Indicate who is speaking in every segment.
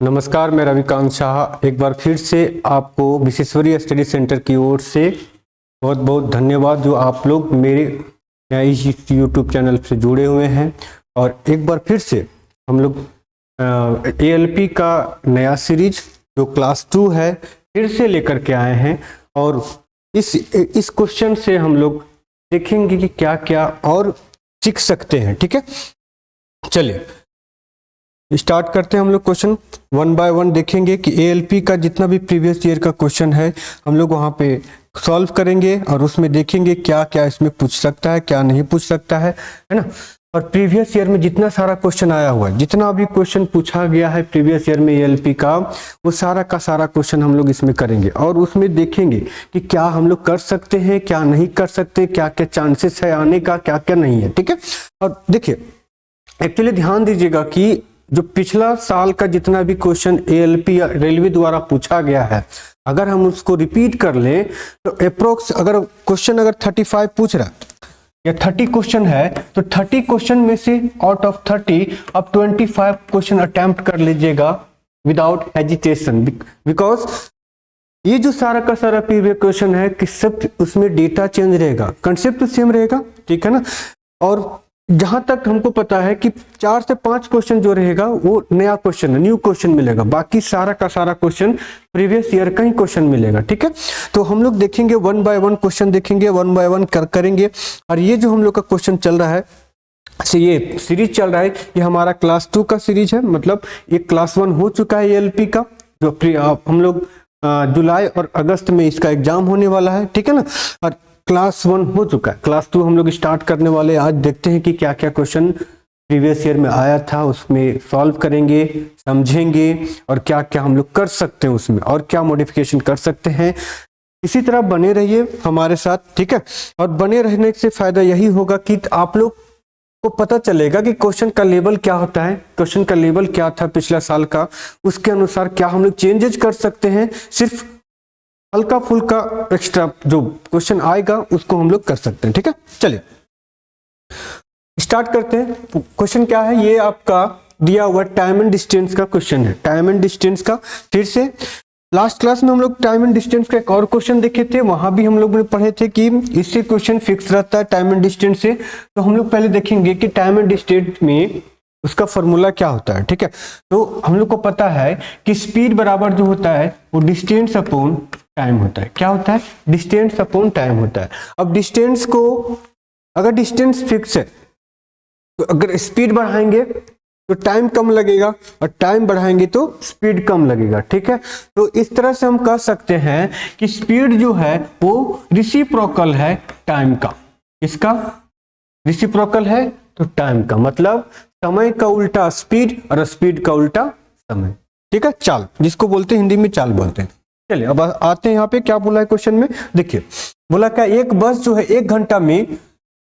Speaker 1: नमस्कार, मैं रविकांत शाह एक बार फिर से आपको विश्वेश्वरी स्टडी सेंटर की ओर से बहुत बहुत धन्यवाद जो आप लोग मेरे इस यूट्यूब चैनल से जुड़े हुए हैं। और एक बार फिर से हम लोग एएलपी का नया सीरीज जो क्लास 2 है फिर से लेकर के आए हैं और इस क्वेश्चन से हम लोग देखेंगे कि क्या क्या और सीख सकते हैं। ठीक है, चलिए स्टार्ट करते हैं। हम लोग क्वेश्चन 1 बाय 1 देखेंगे कि एएलपी का जितना भी प्रीवियस ईयर का क्वेश्चन है हम लोग वहाँ पे सॉल्व करेंगे और उसमें देखेंगे क्या क्या इसमें पूछ सकता है, क्या नहीं पूछ सकता है ना। और प्रीवियस ईयर में जितना सारा क्वेश्चन आया हुआ है, जितना भी क्वेश्चन पूछा गया है प्रीवियस ईयर में एएलपी का, वो सारा का सारा क्वेश्चन हम लोग इसमें करेंगे और उसमें देखेंगे कि क्या हम लोग कर सकते हैं, क्या नहीं कर सकते, क्या क्या चांसेस है आने का, क्या क्या नहीं है। ठीक है, और देखिए एक्चुअली ध्यान दीजिएगा कि जो पिछला साल का जितना भी क्वेश्चन एएलपी या रेलवे द्वारा पूछा गया है, अगर हम उसको रिपीट कर लें तो अप्रोक्स अगर क्वेश्चन 35 पूछ रहा है या 30 क्वेश्चन है तो 30 क्वेश्चन में से आउट ऑफ 30 अब 25 क्वेश्चन अटेम्प्ट कर लीजिएगा विदाउट हेजिटेशन। बिकॉज ये जो सारा का सारा प्रीवियस क्वेश्चन है कि सब उसमें डेटा चेंज रहेगा, कंसेप्ट तो सेम रहेगा। ठीक है ना, और जहां तक हमको पता है कि 4 से 5 क्वेश्चन जो रहेगा वो नया क्वेश्चन है, न्यू क्वेश्चन मिलेगा, बाकी सारा का सारा क्वेश्चन प्रीवियस ईयर का ही क्वेश्चन मिलेगा। ठीक है, तो हम लोग देखेंगे 1 बाय 1 क्वेश्चन देखेंगे, 1 बाय 1 करेंगे। और ये जो हम लोग का क्वेश्चन चल रहा है, ये सीरीज चल रहा है, ये हमारा क्लास 2 का सीरीज है। मतलब ये क्लास 1 हो चुका है एएलपी का, जो हम लोग जुलाई और अगस्त में इसका एग्जाम होने वाला है। ठीक है ना, और क्लास 1 हो चुका है, क्लास 2 हम लोग स्टार्ट करने वाले। आज देखते हैं कि क्या क्या क्वेश्चन प्रीवियस ईयर में आया था, उसमें सॉल्व करेंगे, समझेंगे और क्या क्या हम लोग कर सकते हैं उसमें और क्या मॉडिफिकेशन कर सकते हैं। इसी तरह बने रहिए हमारे साथ। ठीक है, और बने रहने से फायदा यही होगा कि आप लोग को पता चलेगा कि क्वेश्चन का लेवल क्या होता है, क्वेश्चन का लेवल क्या था पिछला साल का, उसके अनुसार क्या हम लोग चेंजेस कर सकते हैं। सिर्फ हल्का फुल्का एक्स्ट्रा जो क्वेश्चन आएगा उसको हम लोग कर सकते हैं। ठीक है, चलिए स्टार्ट करते हैं। क्वेश्चन क्या है, ये आपका दिया हुआ टाइम एंड डिस्टेंस का क्वेश्चन है। टाइम एंड डिस्टेंस का फिर से लास्ट क्लास में हम लोग टाइम एंड डिस्टेंस का एक और क्वेश्चन देखे थे, वहां भी हम लोग ने पढ़े थे कि इससे क्वेश्चन फिक्स रहता है टाइम एंड डिस्टेंस से। तो हम लोग पहले देखेंगे कि टाइम एंड डिस्टेंस में उसका फॉर्मूला क्या होता है। ठीक है, तो हम लोग को पता है कि स्पीड बराबर जो होता है वो डिस्टेंस अपॉन टाइम होता है। क्या होता है? डिस्टेंस अपॉन टाइम होता है। अब डिस्टेंस को अगर डिस्टेंस फिक्स है तो अगर स्पीड बढ़ाएंगे तो टाइम कम लगेगा और टाइम बढ़ाएंगे तो स्पीड कम लगेगा। ठीक है, तो इस तरह से हम कह सकते हैं कि स्पीड जो है वो रेसिप्रोकल है टाइम का। इसका रेसिप्रोकल है तो टाइम का, मतलब समय का उल्टा स्पीड और स्पीड का उल्टा समय। ठीक है, चाल जिसको बोलते हैं हिंदी में चाल बोलते हैं। चलिए अब आते हैं यहाँ पे क्या बोला है क्वेश्चन में। देखिए बोला क्या, एक बस जो है 1 घंटा में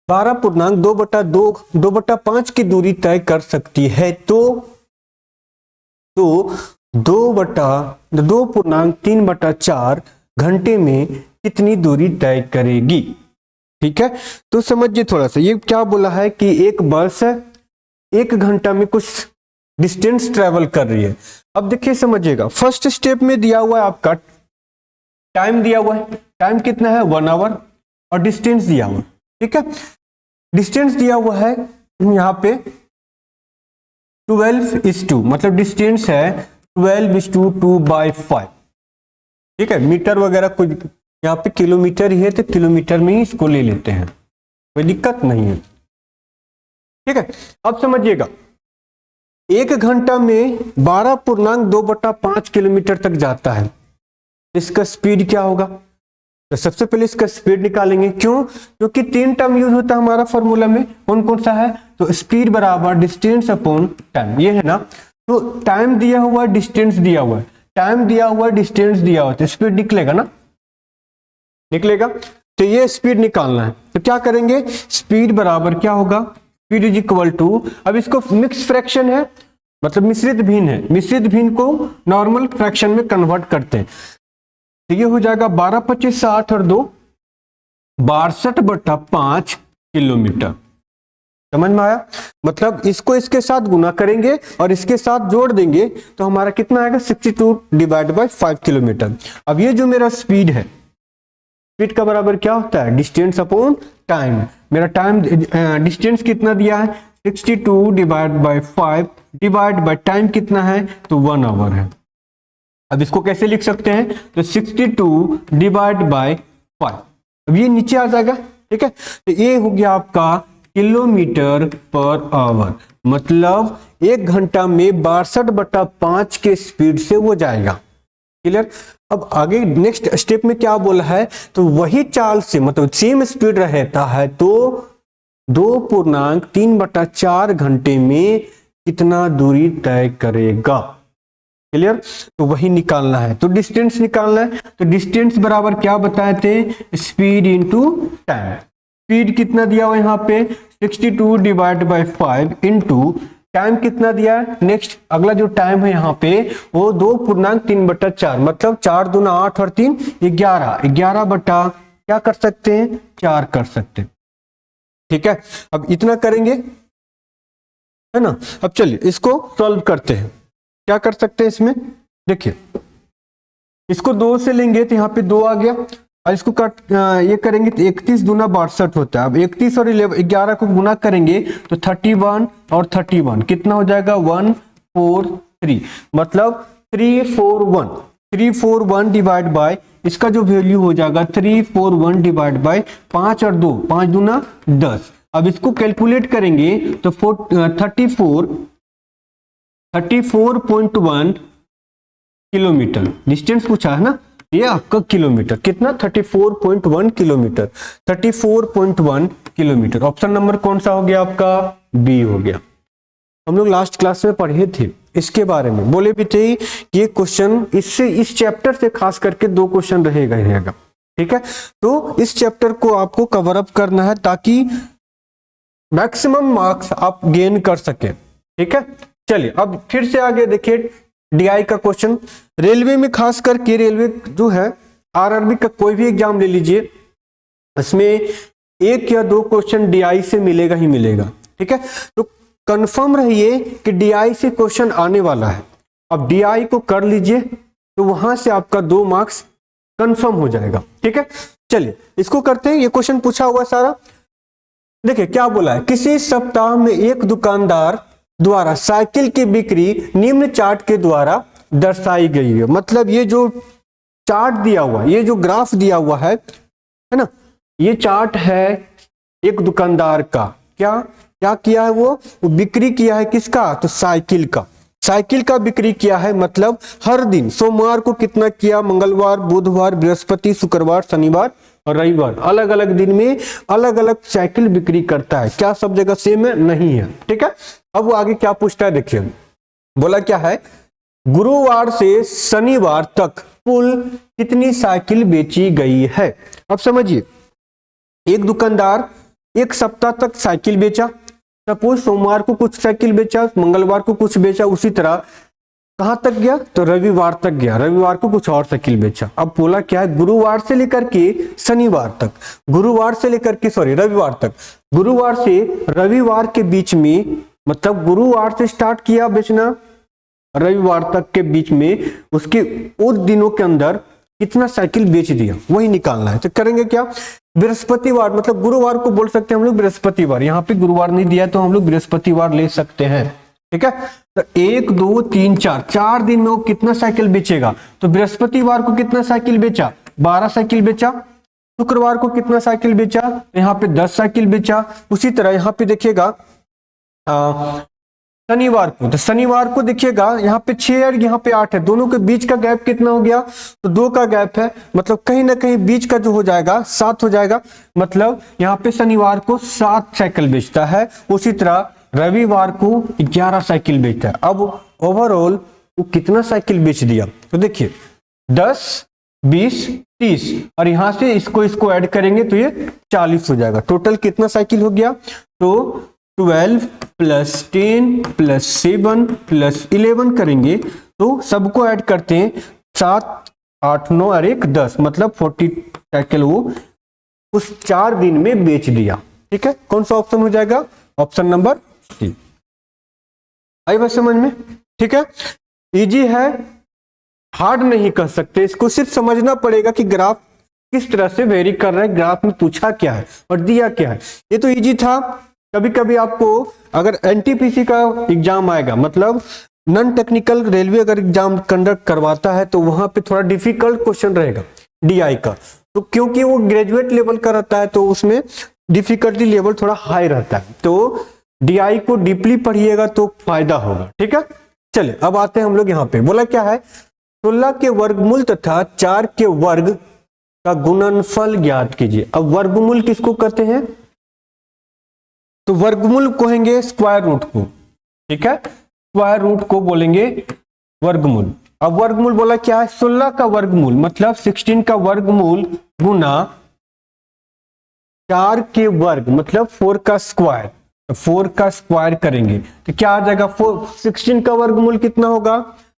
Speaker 1: 12.2/5 की दूरी तय कर सकती है तो 2/3/4 घंटे में कितनी दूरी तय करेगी। ठीक है, तो समझिए थोड़ा सा, ये क्या बोला है कि एक बस 1 घंटा में कुछ डिस्टेंस ट्रेवल कर रही है। अब देखिए समझिएगा, फर्स्ट स्टेप में दिया हुआ है आपका टाइम, दिया हुआ है टाइम कितना है 1 आवर और डिस्टेंस दिया हुआ। ठीक है, डिस्टेंस दिया हुआ है यहाँ पे 12:2, मतलब डिस्टेंस है 12:2/5। ठीक है, मीटर वगैरह कुछ यहाँ पे किलोमीटर ही है तो किलोमीटर में ही इसको ले लेते हैं, कोई दिक्कत नहीं है। ठीक है, अब समझिएगा 1 घंटा में 12.2/5 किलोमीटर तक जाता है, इसका स्पीड क्या होगा? तो सबसे पहले इसका स्पीड निकालेंगे। क्यों? क्योंकि 3 टर्म यूज होता है हमारा फॉर्मूला में। कौन कौन सा है? तो स्पीड बराबर डिस्टेंस अपॉन टाइम, ये है ना। तो टाइम दिया हुआ, डिस्टेंस दिया हुआ है, टाइम दिया हुआ, डिस्टेंस दिया हुआ, तो स्पीड निकलेगा ना, निकलेगा। तो ये स्पीड निकालना है, तो क्या करेंगे, स्पीड बराबर क्या होगा, स्पीड इज इक्वल टू, अब इसको मिक्स फ्रैक्शन है मतलब मिश्रित भिन्न है, मिश्रित भिन्न को नॉर्मल फ्रैक्शन में कन्वर्ट करते हैं। तो ये हो जाएगा 12, 25, 60 और 2 62/5 किलोमीटर। समझ में आया? मतलब इसको इसके साथ गुना करेंगे और इसके साथ जोड़ देंगे तो हमारा कितना आएगा 62 डिवाइड बाय 5 किलोमीटर। अब ये जो मेरा स्पीड है, स्पीड का बराबर क्या होता है? Distance upon time. मेरा टाइम डिस्टेंस कितना दिया है? 62 divide by 5 divide by time कितना है? तो 1 आवर है। अब इसको कैसे लिख सकते हैं? तो 62 डिवाइड बाय 5, अब ये नीचे आ जाएगा, ठीक है। तो ये हो गया आपका किलोमीटर पर आवर, मतलब 1 घंटा में 62/5 के स्पीड से वो जाएगा। क्लियर? अब आगे नेक्स्ट स्टेप में क्या बोला है? तो वही चाल से, मतलब सेम स्पीड रहता है तो 2.3/4 घंटे में कितना दूरी तय करेगा। क्लियर? तो वही निकालना है, तो डिस्टेंस निकालना है। तो डिस्टेंस बराबर क्या बताए थे? Speed into time. स्पीड कितना दिया हुआ यहाँ पे? 62 डिवाइड बाय 5 इंटू टाइम कितना दिया है? नेक्स्ट अगला जो टाइम है यहाँ पे वो 2.3/4, मतलब 4 दूना 8 और 3 11, 11 बटा क्या कर सकते हैं? 4 कर सकते हैं, ठीक है। अब इतना करेंगे, है ना। अब चलिए इसको सॉल्व करते हैं। क्या कर सकते हैं इसमें? देखिए इसको 2 से लेंगे तो यहाँ पे 2 आ गया, और इसको ये करेंगे तो 31 दूना 62 होता है। अब 31 और 11 को गुना करेंगे तो 31 और 31 कितना हो जाएगा? 143, मतलब 341 डिवाइड बाय, इसका जो वैल्यू हो जाएगा 341 डिवाइड बाय 5 और 2, 5 दूना 10। अब इसको कैलकुलेट करेंगे तो 34.1 किलोमीटर डिस्टेंस पूछा है ना, ये आपका किलोमीटर कितना? 34.1 किलोमीटर, 34.1 किलोमीटर। ऑप्शन नंबर कौन सा हो गया आपका? बी हो गया। हम लोग लास्ट क्लास में पढ़े थे इसके बारे में, बोले भी थे कि ये क्वेश्चन इससे, इस चैप्टर से खास करके 2 क्वेश्चन रहेगा, ठीक है। तो इस चैप्टर को आपको कवर अप करना है ताकि मैक्सिमम मार्क्स आप गेन कर सके, ठीक है। चलिए अब फिर से आगे देखिए डीआई का क्वेश्चन। रेलवे में खास करके, रेलवे जो है आरआरबी का कोई भी एग्जाम ले लीजिए, इसमें 1 या 2 क्वेश्चन डीआई से मिलेगा ही मिलेगा, ठीक है। तो कंफर्म रहिए कि डीआई से क्वेश्चन आने वाला है। अब डीआई को कर लीजिए तो वहां से आपका 2 मार्क्स कंफर्म हो जाएगा, ठीक है। चलिए इसको करते हैं। ये क्वेश्चन पूछा हुआ सारा, देखिए क्या बोला है? किसी सप्ताह में एक दुकानदार द्वारा साइकिल की बिक्री निम्न चार्ट के द्वारा दर्शाई गई है। मतलब ये जो चार्ट दिया हुआ, ये जो ग्राफ दिया हुआ है ना, ये चार्ट है एक दुकानदार का। क्या क्या किया है? वो बिक्री किया है किसका? तो साइकिल का। साइकिल का बिक्री किया है, मतलब हर दिन सोमवार को कितना किया, मंगलवार, बुधवार, बृहस्पति, शुक्रवार, शनिवार और रविवार, अलग अलग दिन में अलग अलग साइकिल बिक्री करता है। क्या सब जगह सेम है? नहीं है, ठीक है। अब वो आगे क्या पूछता है, देखिए बोला क्या है? गुरुवार से शनिवार तक कुल कितनी साइकिल बेची गई है। अब समझिए, एक दुकानदार एक सप्ताह तक साइकिल बेचा, सपोज सोमवार को कुछ साइकिल बेचा, मंगलवार को कुछ बेचा, उसी तरह कहां तक गया? तो रविवार तक गया, रविवार को कुछ और साइकिल बेचा। अब बोला क्या है? गुरुवार से लेकर के शनिवार तक, गुरुवार से लेकर के रविवार तक, गुरुवार से रविवार के बीच में, मतलब गुरुवार से स्टार्ट किया बेचना, रविवार तक के बीच में उसके उस दिनों के अंदर कितना साइकिल बेच दिया, वही निकालना है। तो करेंगे क्या? बृहस्पतिवार, मतलब गुरुवार को बोल सकते हैं हम लोग बृहस्पतिवार, यहाँ पे गुरुवार नहीं दिया तो हम लोग बृहस्पतिवार ले सकते हैं, ठीक है। तो 1 2 3 4 दिन में वो कितना साइकिल बेचेगा? तो बृहस्पतिवार को कितना साइकिल बेचा? 12 साइकिल बेचा। शुक्रवार को कितना साइकिल बेचा? तो यहाँ पे 10 साइकिल बेचा। उसी तरह यहाँ पे देखिएगा शनिवार को, तो शनिवार को देखिएगा यहाँ पे 6 और यहाँ पे 8 है, दोनों के बीच का गैप कितना हो गया? तो 2 का गैप है, मतलब कहीं ना कहीं बीच का जो हो जाएगा 7 हो जाएगा, मतलब यहाँ पे शनिवार को 7 साइकिल बेचता है। उसी तरह रविवार को 11 साइकिल बेचता है। अब ओवरऑल वो कितना साइकिल बेच दिया? तो देखिए 10 20 30 और यहां से इसको ऐड करेंगे तो ये 40 हो जाएगा। टोटल कितना साइकिल हो गया? तो 12 प्लस 10 प्लस 7 प्लस 11 करेंगे तो सबको ऐड करते हैं, 7 8 9 और 1 10, मतलब 40 साइकिल वो उस 4 दिन में बेच दिया, ठीक है। कौन सा ऑप्शन हो जाएगा? Option number C. आई बात समझ में? ठीक है, इजी है, हार्ड नहीं कर सकते, इसको सिर्फ समझना पड़ेगा कि ग्राफ किस तरह से वेरी कर रहा है, ग्राफ में पूछा क्या है और दिया क्या है। ये तो इजी था। कभी कभी आपको अगर एनटीपीसी का एग्जाम आएगा, मतलब नॉन टेक्निकल रेलवे अगर एग्जाम कंडक्ट करवाता है, तो वहां पे थोड़ा डिफिकल्ट क्वेश्चन रहेगा डीआई का, तो क्योंकि वो ग्रेजुएट लेवल का रहता है तो उसमें डिफिकल्टी लेवल थोड़ा हाई रहता है, तो डीआई को डीपली पढ़िएगा तो फायदा होगा। ठीक है, चलिए अब आते हैं हम लोग यहाँ पे। बोला क्या है, 16 के वर्गमूल तथा 4 के वर्ग का गुणनफल ज्ञात कीजिए। अब वर्गमूल किसको कहते हैं, तो वर्गमूल कहेंगे स्क्वायर रूट को। ठीक है, स्क्वायर रूट को बोलेंगे वर्गमूल। अब वर्गमूल बोला क्या है, 16 का वर्गमूल मतलब 16 का वर्गमूल गुना 4 के वर्ग मतलब 4 का स्क्वायर, 4 का स्क्वायर करेंगे तो क्या आ जाएगा, 16 का वर्गमूल कितना होगा,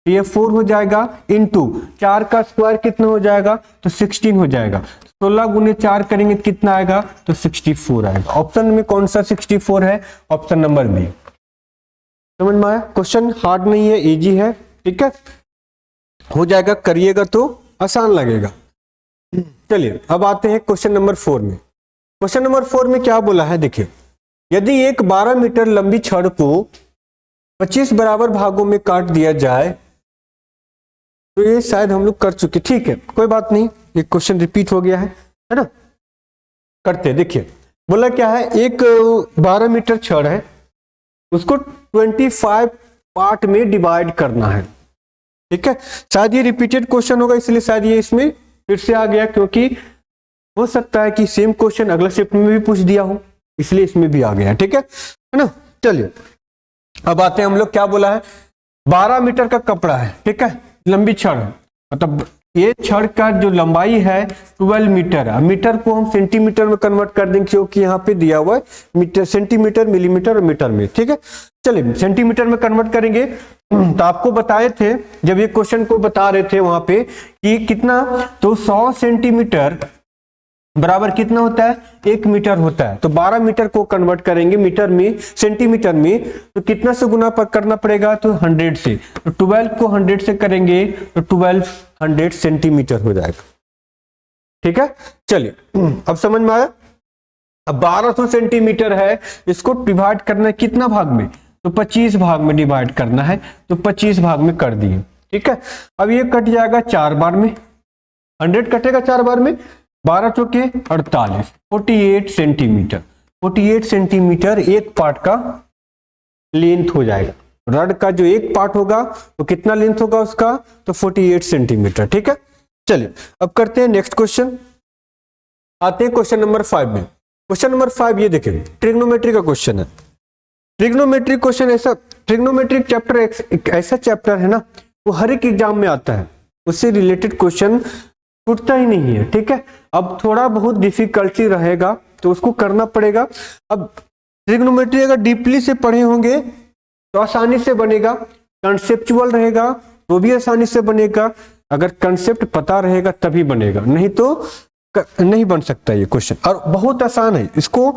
Speaker 1: ये 4 हो जाएगा, इंटू 4 का स्क्वायर कितना हो जाएगा, तो 16 हो जाएगा। 16 गुने 4 करेंगे कितना आएगा, तो 64 आएगा। ऑप्शन में कौन सा 64 है, ऑप्शन नंबर बी। समझ में आया? क्वेश्चन हार्ड नहीं है, इजी है। ठीक है, हो जाएगा, करिएगा तो आसान लगेगा। चलिए अब आते हैं क्वेश्चन नंबर 4 में। क्वेश्चन नंबर 4 में क्या बोला है, देखिए, यदि एक 12 मीटर लंबी छड़ को 25 बराबर भागों में काट दिया जाए, तो ये शायद हम लोग कर चुके, ठीक है कोई बात नहीं, ये क्वेश्चन रिपीट हो गया है ना। करते देखिए, बोला क्या है, एक 12 मीटर छड़ है, उसको 25 पार्ट में डिवाइड करना है। ठीक है, शायद ये रिपीटेड क्वेश्चन होगा, इसलिए शायद ये इसमें फिर से आ गया, क्योंकि हो सकता है कि सेम क्वेश्चन अगला शिफ्ट में भी पूछ दिया हो, इसलिए इसमें भी आ गया। ठीक है ना। चलिए अब आते हैं हम लोग, क्या बोला है, 12 मीटर का कपड़ा है, ठीक है, लंबी छड़, मतलब ये छड़ का जो लंबाई है 12 मीटर है। मीटर को हम सेंटीमीटर में कन्वर्ट कर देंगे, क्योंकि यहाँ पे दिया हुआ है मीटर, सेंटीमीटर, मिलीमीटर और मीटर में। ठीक है, चलिए सेंटीमीटर में कन्वर्ट करेंगे। तो आपको बताए थे जब ये क्वेश्चन को बता रहे थे वहां पे कि कितना, तो 100 सेंटीमीटर बराबर कितना होता है, 1 मीटर होता है। तो 12 मीटर को कन्वर्ट करेंगे मीटर में, सेंटीमीटर में, तो कितना से गुना करना पड़ेगा, तो 100 से। तो 12 को 100 से करेंगे तो 1200 सेंटीमीटर हो जाएगा। ठीक है, चलिए अब समझ में आया। अब 1200 सेंटीमीटर है, इसको डिवाइड करना है कितना भाग में, तो 25 भाग में डिवाइड करना है, तो 25 भाग में कर दिए। ठीक है, अब ये कट जाएगा 4 बार में, 100 कटेगा 4 बार में, 12 चौके 48, 48 सेंटीमीटर। 48 सेंटीमीटर एक पार्ट का लेंथ हो जाएगा। रड का जो एक पार्ट होगा तो कितना लेंथ होगा उसका, तो 48 सेंटीमीटर। ठीक है, चलिए अब करते हैं नेक्स्ट क्वेश्चन। आते हैं क्वेश्चन नंबर 5 में। क्वेश्चन नंबर 5 ये देखें, ट्रिग्नोमेट्री का क्वेश्चन है। ट्रिग्नोमेट्री क्वेश्चन ऐसा, ट्रिग्नोमेट्रिक चैप्टर एक ऐसा चैप्टर है ना, वो हर एक एग्जाम में आता है, उससे रिलेटेड क्वेश्चन छूटता ही नहीं है। ठीक है, अब थोड़ा बहुत डिफिकल्टी रहेगा तो उसको करना पड़ेगा। अब ट्रिग्नोमेट्री अगर डीपली से पढ़े होंगे तो आसानी से बनेगा, कंसेप्चुअल रहेगा तो भी आसानी से बनेगा, अगर कंसेप्ट पता रहेगा तभी बनेगा, नहीं तो नहीं बन सकता ये क्वेश्चन। और बहुत आसान है, इसको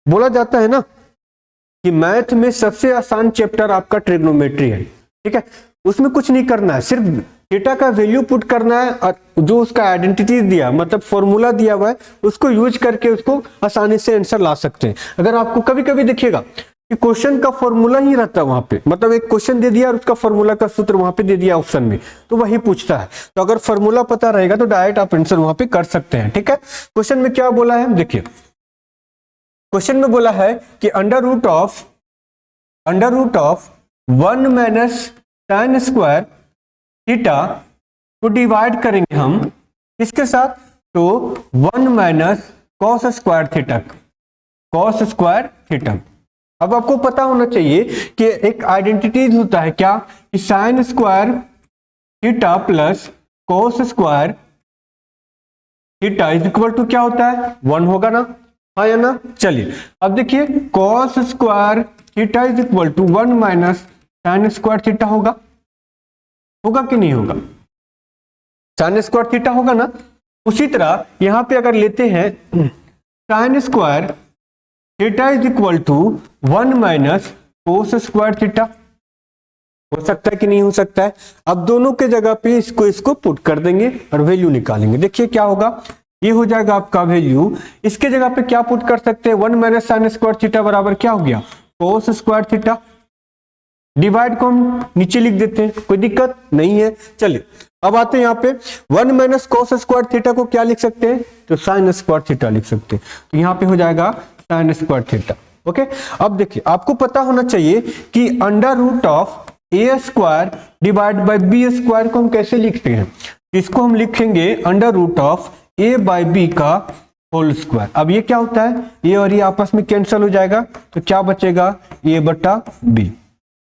Speaker 1: बोला जाता है ना कि मैथ में सबसे आसान चैप्टर आपका ट्रिग्नोमेट्री है। ठीक है, उसमें कुछ नहीं करना है, सिर्फ थीटा का वैल्यू पुट करना है और जो उसका आइडेंटिटी दिया, मतलब फॉर्मूला दिया हुआ है, उसको यूज करके उसको आसानी से आंसर ला सकते हैं। अगर आपको कभी कभी देखिएगा कि क्वेश्चन का फॉर्मूला ही रहता है वहां पे, मतलब एक क्वेश्चन दे दिया और उसका फॉर्मूला का सूत्र वहां पे दे दिया ऑप्शन में, तो वही पूछता है। तो अगर फॉर्मूला पता रहेगा तो डायरेक्ट आप आंसर वहां पे कर सकते हैं। ठीक है, क्वेश्चन में क्या बोला है, देखिए क्वेश्चन में बोला है कि under root of 1 minus tan square theta को डिवाइड करेंगे हम किसके साथ, तो 1 माइनस कॉस स्क्वायर थीटा। अब आपको पता होना चाहिए कि एक आइडेंटिटी होता है क्या, कि sine square theta plus cos square theta is equal to क्या होता है, 1 होगा ना, हाँ या ना। चलिए अब देखिए, cos square theta is equal to 1 minus sine square theta होगा कि नहीं होगा, साइन स्क्वायर थीटा होगा ना। उसी तरह यहां पे अगर लेते हैं sine square theta is equal to 1 minus cos square theta. हो सकता है कि नहीं हो सकता है? अब दोनों के जगह पे इसको पुट कर देंगे और वैल्यू निकालेंगे। देखिए क्या होगा, ये हो जाएगा आपका वैल्यू। इसके जगह पे क्या पुट कर सकते हैं, 1 माइनस साइन स्क्वायर थीटा बराबर क्या हो गया, कोस स्क्वायर थीटा। डिवाइड को हम नीचे लिख देते हैं, कोई दिक्कत नहीं है। चलिए अब आते हैं यहाँ पे 1 माइनस कोस स्क्वायर थीटा को क्या लिख सकते हैं, तो साइन स्क्वायर थीटा लिख सकते हैं। तो यहाँ पे हो जाएगा साइन स्क्वायर थीटा। ओके, अब देखिए आपको पता होना चाहिए कि under root of A square divide by B square को हम कैसे लिखते हैं। इसको हम लिखेंगे under root of A by B का होल स्क्वायर। अब ये क्या होता है, ये और ये आपस में कैंसिल हो जाएगा, तो क्या बचेगा, ए बटा बी।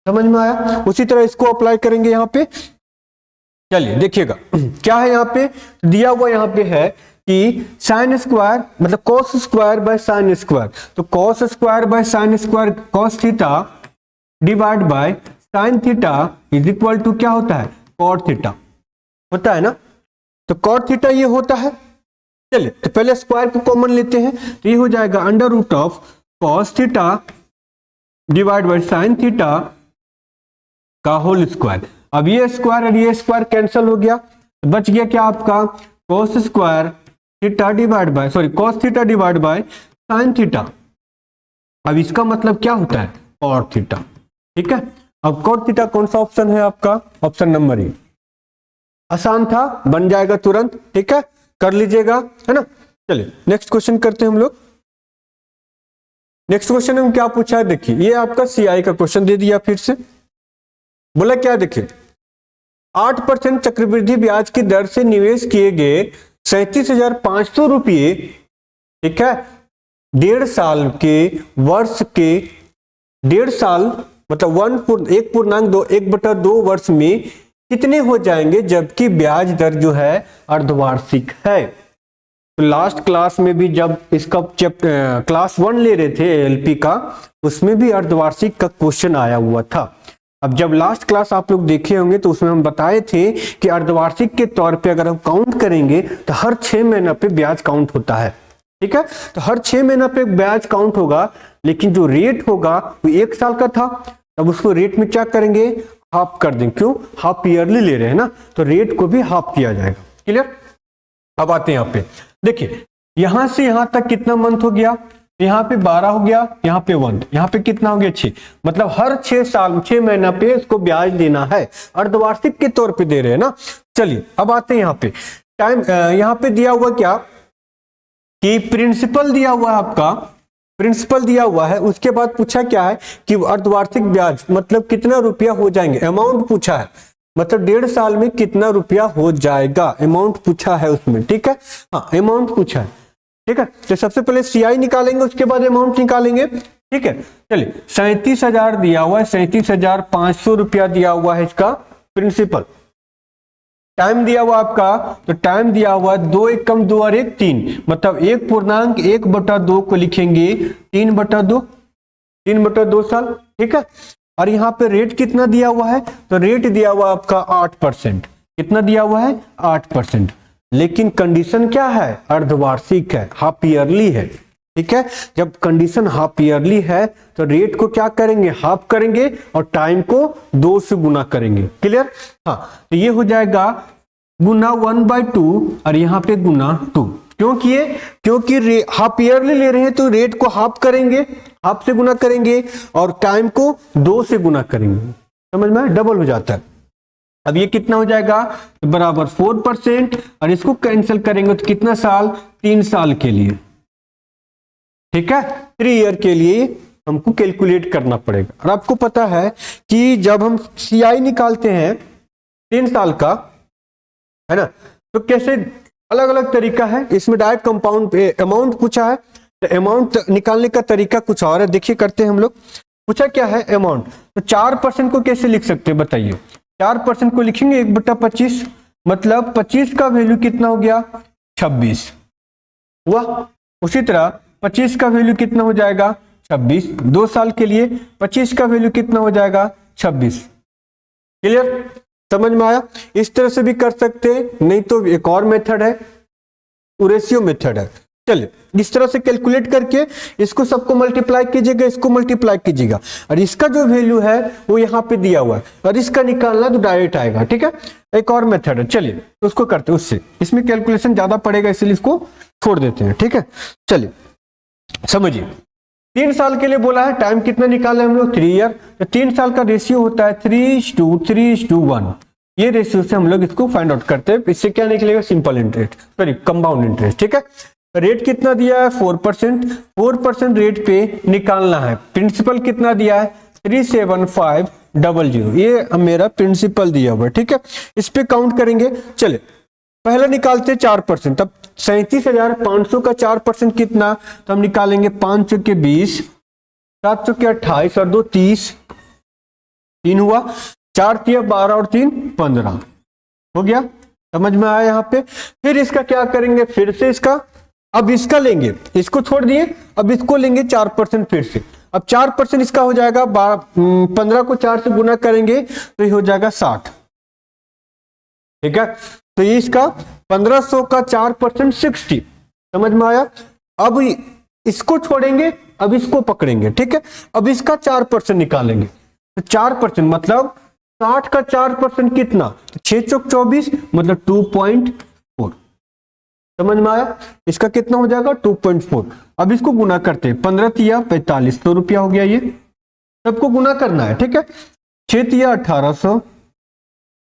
Speaker 1: समझ में आया? उसी तरह इसको अप्लाई करेंगे यहाँ पे। चलिए देखिएगा क्या है यहाँ पे दिया हुआ, यहाँ पे है कि साइन स्क्वायर मतलब cos square by sine square. तो cos square by sine square cos theta divide by sine theta is equal to क्या होता है, कॉट थीटा होता है ना। तो कॉट थीटा ये होता है। चलिए तो पहले स्क्वायर को कॉमन लेते हैं, तो ये हो जाएगा under root of cos theta divide by sine theta का होल स्क्वायर। अब ये स्क्वायर और ये स्क्वायर कैंसिल हो गया, तो बच गया क्या आपका, cos square theta divide by cos theta divide by sine theta. अब इसका मतलब क्या होता है, कॉट थीटा। ठीक है, अब कॉट थीटा कौन सा ऑप्शन है आपका, ऑप्शन नंबर ए। आसान था, बन जाएगा तुरंत। ठीक है, कर लीजिएगा, है ना। चलिए नेक्स्ट क्वेश्चन करते हैं हम लोग। नेक्स्ट क्वेश्चन में क्या पूछा है, देखिए ये आपका सीआई का क्वेश्चन दे दिया फिर से। बोला क्या, देखिए 8% चक्रवृद्धि ब्याज की दर से निवेश किए गए 37,500 रुपये, ठीक है, 1.5 साल मतलब 1.2 वर्ष में कितने हो जाएंगे, जबकि ब्याज दर जो है अर्धवार्षिक है। तो लास्ट क्लास में भी जब इसका क्लास 1 ले रहे थे एलपी का, उसमें भी अर्धवार्षिक का क्वेश्चन आया हुआ था। अब जब लास्ट क्लास आप लोग देखे होंगे तो उसमें हम बताए थे कि अर्धवार्षिक के तौर पे अगर हम काउंट करेंगे तो हर 6 महीना पे ब्याज काउंट होता है। ठीक है, तो हर 6 महीना पे ब्याज काउंट होगा, लेकिन जो रेट होगा वो 1 साल का था। अब उसको रेट में क्या करेंगे, हाफ कर देंगे। क्यों, हाफ ईयरली ले रहे हैं ना, तो रेट को भी हाफ किया जाएगा। क्लियर। अब आते हैं यहाँ पे, देखिए यहां से यहां तक कितना मंथ हो गया, यहाँ पे 12 हो गया, यहाँ पे 1, यहाँ पे कितना हो गया 6। मतलब हर 6 महीना पे इसको ब्याज देना है, अर्धवार्षिक के तौर पे दे रहे हैं ना। चलिए अब आते हैं यहाँ पे टाइम, यहाँ पे दिया हुआ क्या कि प्रिंसिपल दिया हुआ है आपका, प्रिंसिपल दिया हुआ है। उसके बाद पूछा क्या है कि अर्धवार्षिक ब्याज मतलब कितना रुपया हो जाएंगे, अमाउंट पूछा है, मतलब 1.5 साल में कितना रुपया हो जाएगा, अमाउंट पूछा है उसमें। ठीक है, हाँ अमाउंट पूछा है। ठीक है, तो सबसे पहले सीआई निकालेंगे, उसके बाद अमाउंट निकालेंगे। ठीक है, चलिए 37,000 दिया हुआ है, 37,500 रुपया दिया हुआ है इसका प्रिंसिपल। टाइम दिया हुआ आपका, तो टाइम दिया हुआ 2 1 कम 2 और 1 3, मतलब 1.1/2 को लिखेंगे 3/2 साल। ठीक है, और यहाँ पे रेट कितना दिया हुआ है, तो रेट दिया हुआ आपका 8%। कितना दिया हुआ है, 8%। लेकिन कंडीशन क्या है, अर्धवार्षिक है, हाफ ईयरली है। ठीक है, जब कंडीशन हाफ ईयरली है तो रेट को क्या करेंगे, हाफ करेंगे और टाइम को 2 से गुना करेंगे। क्लियर। हाँ, तो ये हो जाएगा गुना 1/2 और यहाँ पे गुना 2। क्योंकि हाफ ईयरली ले रहे हैं तो रेट को हाफ करेंगे, हाफ से गुना करेंगे और टाइम को 2 से गुना करेंगे। समझ में, डबल हो जाता है। अब ये कितना हो जाएगा, बराबर 4%, और इसको कैंसिल करेंगे तो कितना साल, 3 साल के लिए। ठीक है, 3 ईयर के लिए हमको कैलकुलेट करना पड़ेगा। और आपको पता है कि जब हम सीआई निकालते हैं 3 साल का, है ना, तो कैसे अलग अलग तरीका है। इसमें डायरेक्ट कंपाउंड अमाउंट पूछा है, तो अमाउंट निकालने का तरीका कुछ और है। देखिए करते हैं हम लोग। पूछा क्या है, अमाउंट। तो 4% को कैसे लिख सकते हैं बताइए। 4% को लिखेंगे 1/25, मतलब 25 का वैल्यू कितना हो गया, 26 हुआ। उसी तरह 25 का वैल्यू कितना हो जाएगा, 26। 2 साल के लिए 25 का वैल्यू कितना हो जाएगा, 26। क्लियर, समझ में आया। इस तरह से भी कर सकते हैं, नहीं तो एक और मेथड है, रेशियो मेथड है। चलिए इस तरह से कैलकुलेट करके इसको सबको मल्टीप्लाई कीजिएगा, इसको मल्टीप्लाई कीजिएगा, और इसका जो वैल्यू है वो यहाँ पे दिया हुआ है, और इसका निकालना तो डायरेक्ट आएगा। ठीक है, एक और मेथड है, चलिए तो उसको करते हैं। उससे इसमें कैलकुलेशन ज्यादा पड़ेगा, इसलिए इसको छोड़ देते हैं। ठीक है, चलिए समझिए। 3 साल के लिए बोला है, टाइम कितना निकाला हम लोग, 3 ईयर। तो 3 साल का रेशियो होता है 3:3:1। ये रेशियो से हम लोग इसको फाइंड आउट करते हैं। इससे क्या निकलेगा, simple interest, sorry compound interest. ठीक है, रेट कितना दिया है, 4%। 4% रेट पे निकालना है। प्रिंसिपल कितना दिया है, 37500। ये मेरा प्रिंसिपल दिया हुआ है। ठीक है, इस पे काउंट करेंगे। चले पहले निकालते 4%, तब 37,500 का 4% कितना, तो हम निकालेंगे 5 चौके 20, 7 चौके 28 और 2 30, 3 हुआ, 4 तिया 12 और 3 15 हो गया। समझ में आया यहाँ पे। फिर इसका क्या करेंगे, फिर से इसका, अब इसका लेंगे, इसको छोड़ दिए, अब इसको लेंगे 4% फिर से। अब 4% इसका हो जाएगा 15 को 4 से गुना करेंगे तो ये हो जाएगा 60। ठीक है, तो ये इसका 1500 का 4% 60। समझ में आया। अब इसको छोड़ेंगे, अब इसको पकड़ेंगे। ठीक है, अब इसका 4% निकालेंगे, तो 4% मतलब 60 का 4% कितना, 6 चौक 24 मतलब 2.4। समझ में आया। इसका कितना हो जाएगा 2.4। अब इसको गुना करते हैं, 15 तिया 45, 100 रुपया हो गया। ये सबको गुना करना है। ठीक है, 6 तिया 1800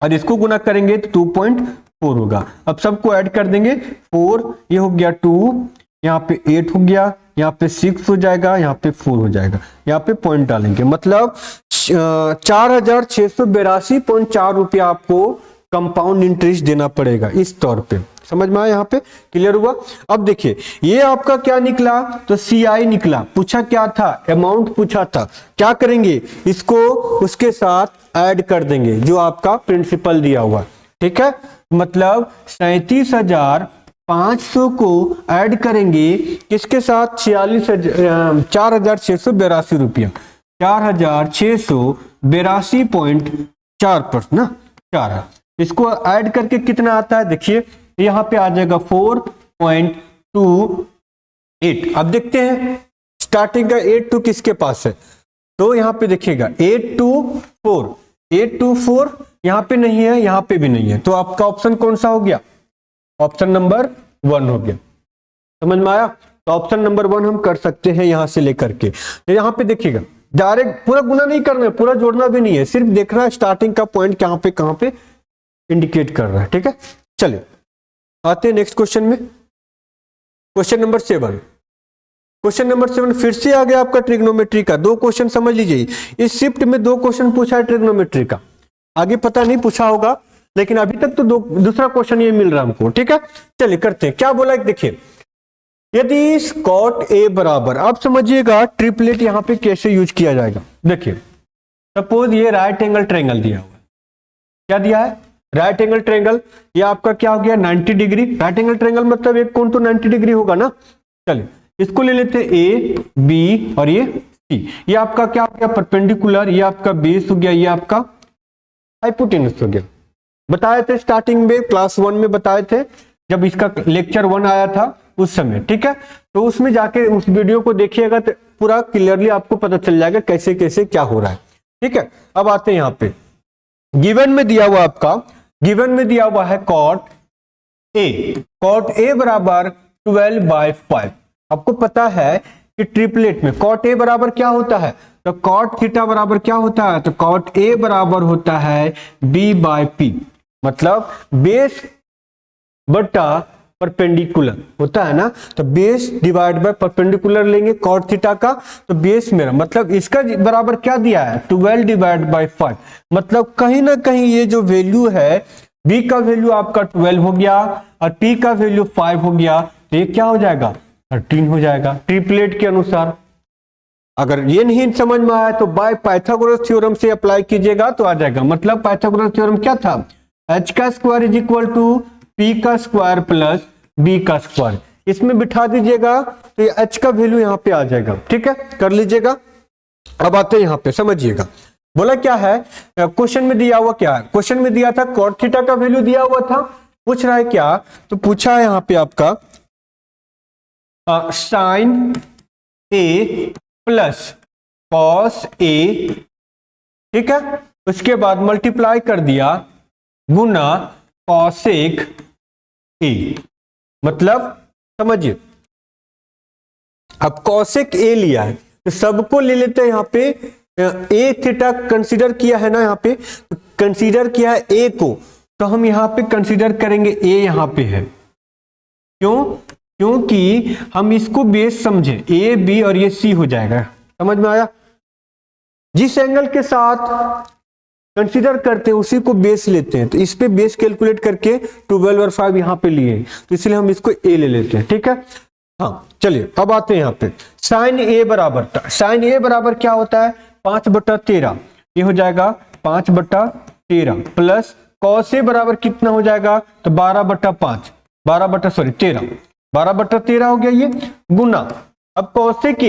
Speaker 1: और इसको गुना करेंगे तो 2.4 होगा। अब सबको ऐड कर देंगे, 4 ये हो गया 2, यहाँ पे 8 हो गया, यहाँ पे 6 हो जाएगा, यहाँ पे 4 हो जाएगा, यहाँ पे पॉइंट डालेंगे, मतलब 4682.4 रुपया आपको कंपाउंड इंटरेस्ट देना पड़ेगा इस तौर पे। समझ में आया, यहाँ पे क्लियर हुआ। अब देखिए ये आपका क्या निकला, तो CI निकला। पूछा क्या था, अमाउंट पूछा था। क्या करेंगे, इसको उसके साथ ऐड कर देंगे जो आपका प्रिंसिपल दिया हुआ। ठीक है, मतलब 37,500 को ऐड करेंगे किसके साथ, 4,682 रुपया, 4,682.4% ना, 4। इसको ऐड करके कितना आता है, देखिए यहाँ पे आ जाएगा 4.28। अब देखते हैं स्टार्टिंग का 82 किसके पास है, तो यहाँ पे देखिएगा 824 यहाँ पे नहीं है, यहाँ पे भी नहीं है, तो आपका ऑप्शन कौन सा हो गया, ऑप्शन नंबर 1 हो गया। समझ में आया। तो ऑप्शन नंबर 1 हम कर सकते हैं यहां से लेकर के। तो यहाँ पे देखिएगा डायरेक्ट पूरा गुना नहीं करना है, पूरा जोड़ना भी नहीं है, सिर्फ देखना है स्टार्टिंग का पॉइंट कहां पे इंडिकेट कर रहा है। ठीक है, चलिए आते हैं नेक्स्ट क्वेश्चन में। Question number 7। क्वेश्चन नंबर 7 फिर से आ गया आपका ट्रिग्नोमेट्री का। 2 क्वेश्चन समझ लीजिए, इस शिफ्ट में 2 क्वेश्चन पूछा है ट्रिग्नोमेट्री का, आगे पता नहीं पूछा होगा, लेकिन अभी तक तो दूसरा क्वेश्चन ये मिल रहा है हमको। ठीक है, चलिए करते हैं। क्या बोला है देखिए, यदि कॉट ए बराबर, आप समझिएगा ट्रिपलेट यहां पे कैसे यूज किया जाएगा। देखिए सपोज ये राइट एंगल ट्रायंगल दिया हुआ है, क्या दिया है, राइट एंगल ट्रायंगल। ये आपका क्या हो गया 90 डिग्री। राइट एंगल ट्रायंगल मतलब एक कोण तो 90 डिग्री होगा ना। चलिए इसको ले लेते हैं A B और ये C। ये आपका क्या हो गया परपेंडिकुलर, ये आपका बेस हो गया, ये आपका हाइपोटेनस हो गया। बताए थे स्टार्टिंग में क्लास 1 में बताए थे, जब इसका लेक्चर 1 आया था उस समय। ठीक है, तो उसमें जाके उस वीडियो को देखिएगा तो पूरा क्लियरली आपको पता चल जाएगा कैसे कैसे क्या हो रहा है। ठीक है, अब आते हैं यहाँ पे गिवन में दिया हुआ आपका, गिवन में दिया हुआ है कॉट ए बराबर 12/5। आपको पता है कि ट्रिपलेट में कॉट ए बराबर क्या होता है, तो कॉट थीटा बराबर क्या होता है, तो कॉट ए बराबर होता है B/P, मतलब बेस बटा परपेंडिकुलर होता है ना। तो बेस डिवाइड बाय परपेंडिकुलर लेंगे कॉट थीटा का, तो बेस मेरा मतलब इसका बराबर क्या दिया है 12/5, मतलब कहीं ना कहीं ये जो वैल्यू है B का वैल्यू आपका 12 हो गया और P का वैल्यू 5 हो गया, तो ये क्या हो जाएगा 13 हो जाएगा ट्रिपलेट के अनुसार। अगर ये नहीं समझ में आया तो बाय पाइथागोरस थ्योरम से अप्लाई कीजिएगा तो आ जाएगा। मतलब पाइथागोरस थ्योरम क्या था, h का square is equal to p का स्क्वायर प्लस b का स्क्वायर, इसमें बिठा दीजिएगा तो ये h का वैल्यू यहाँ पे आ जाएगा। ठीक है, कर लीजिएगा। अब आते हैं यहाँ पे समझिएगा, बोला क्या है क्वेश्चन में दिया हुआ, क्या है क्वेश्चन में दिया था कॉट थीटा का वैल्यू दिया हुआ था, पूछ रहा है क्या, तो पूछा है यहाँ पे आपका sign A plus cos A, ठीक है, उसके बाद मल्टीप्लाई कर दिया गुना कॉसेक ए। मतलब समझिए, अब कॉसेक ए लिया है तो सबको ले लेते हैं। यहाँ पे ए थीटा कंसीडर किया है ना, यहाँ पे तो कंसीडर किया है ए को, तो हम यहाँ पे कंसीडर करेंगे ए यहाँ पे है। क्यों? क्योंकि हम इसको बेस समझे, ए बी और ये सी हो जाएगा। समझ में आया? जिस एंगल के साथ कंसीडर करते हैं उसी को बेस लेते हैं, तो इस पे बेस कैलकुलेट करके 12 और 5 यहाँ पे लिए, तो इसलिए हम इसको ए ले लेते हैं। ठीक है, हाँ चलिए अब आते हैं यहाँ पे। साइन ए बराबर, साइन ए बराबर क्या होता है? 5/13, ये हो जाएगा 5/13 प्लस कॉस ए बराबर कितना हो जाएगा? तो 12/5, 12/13 हो गया ये, गुना अब कॉसेक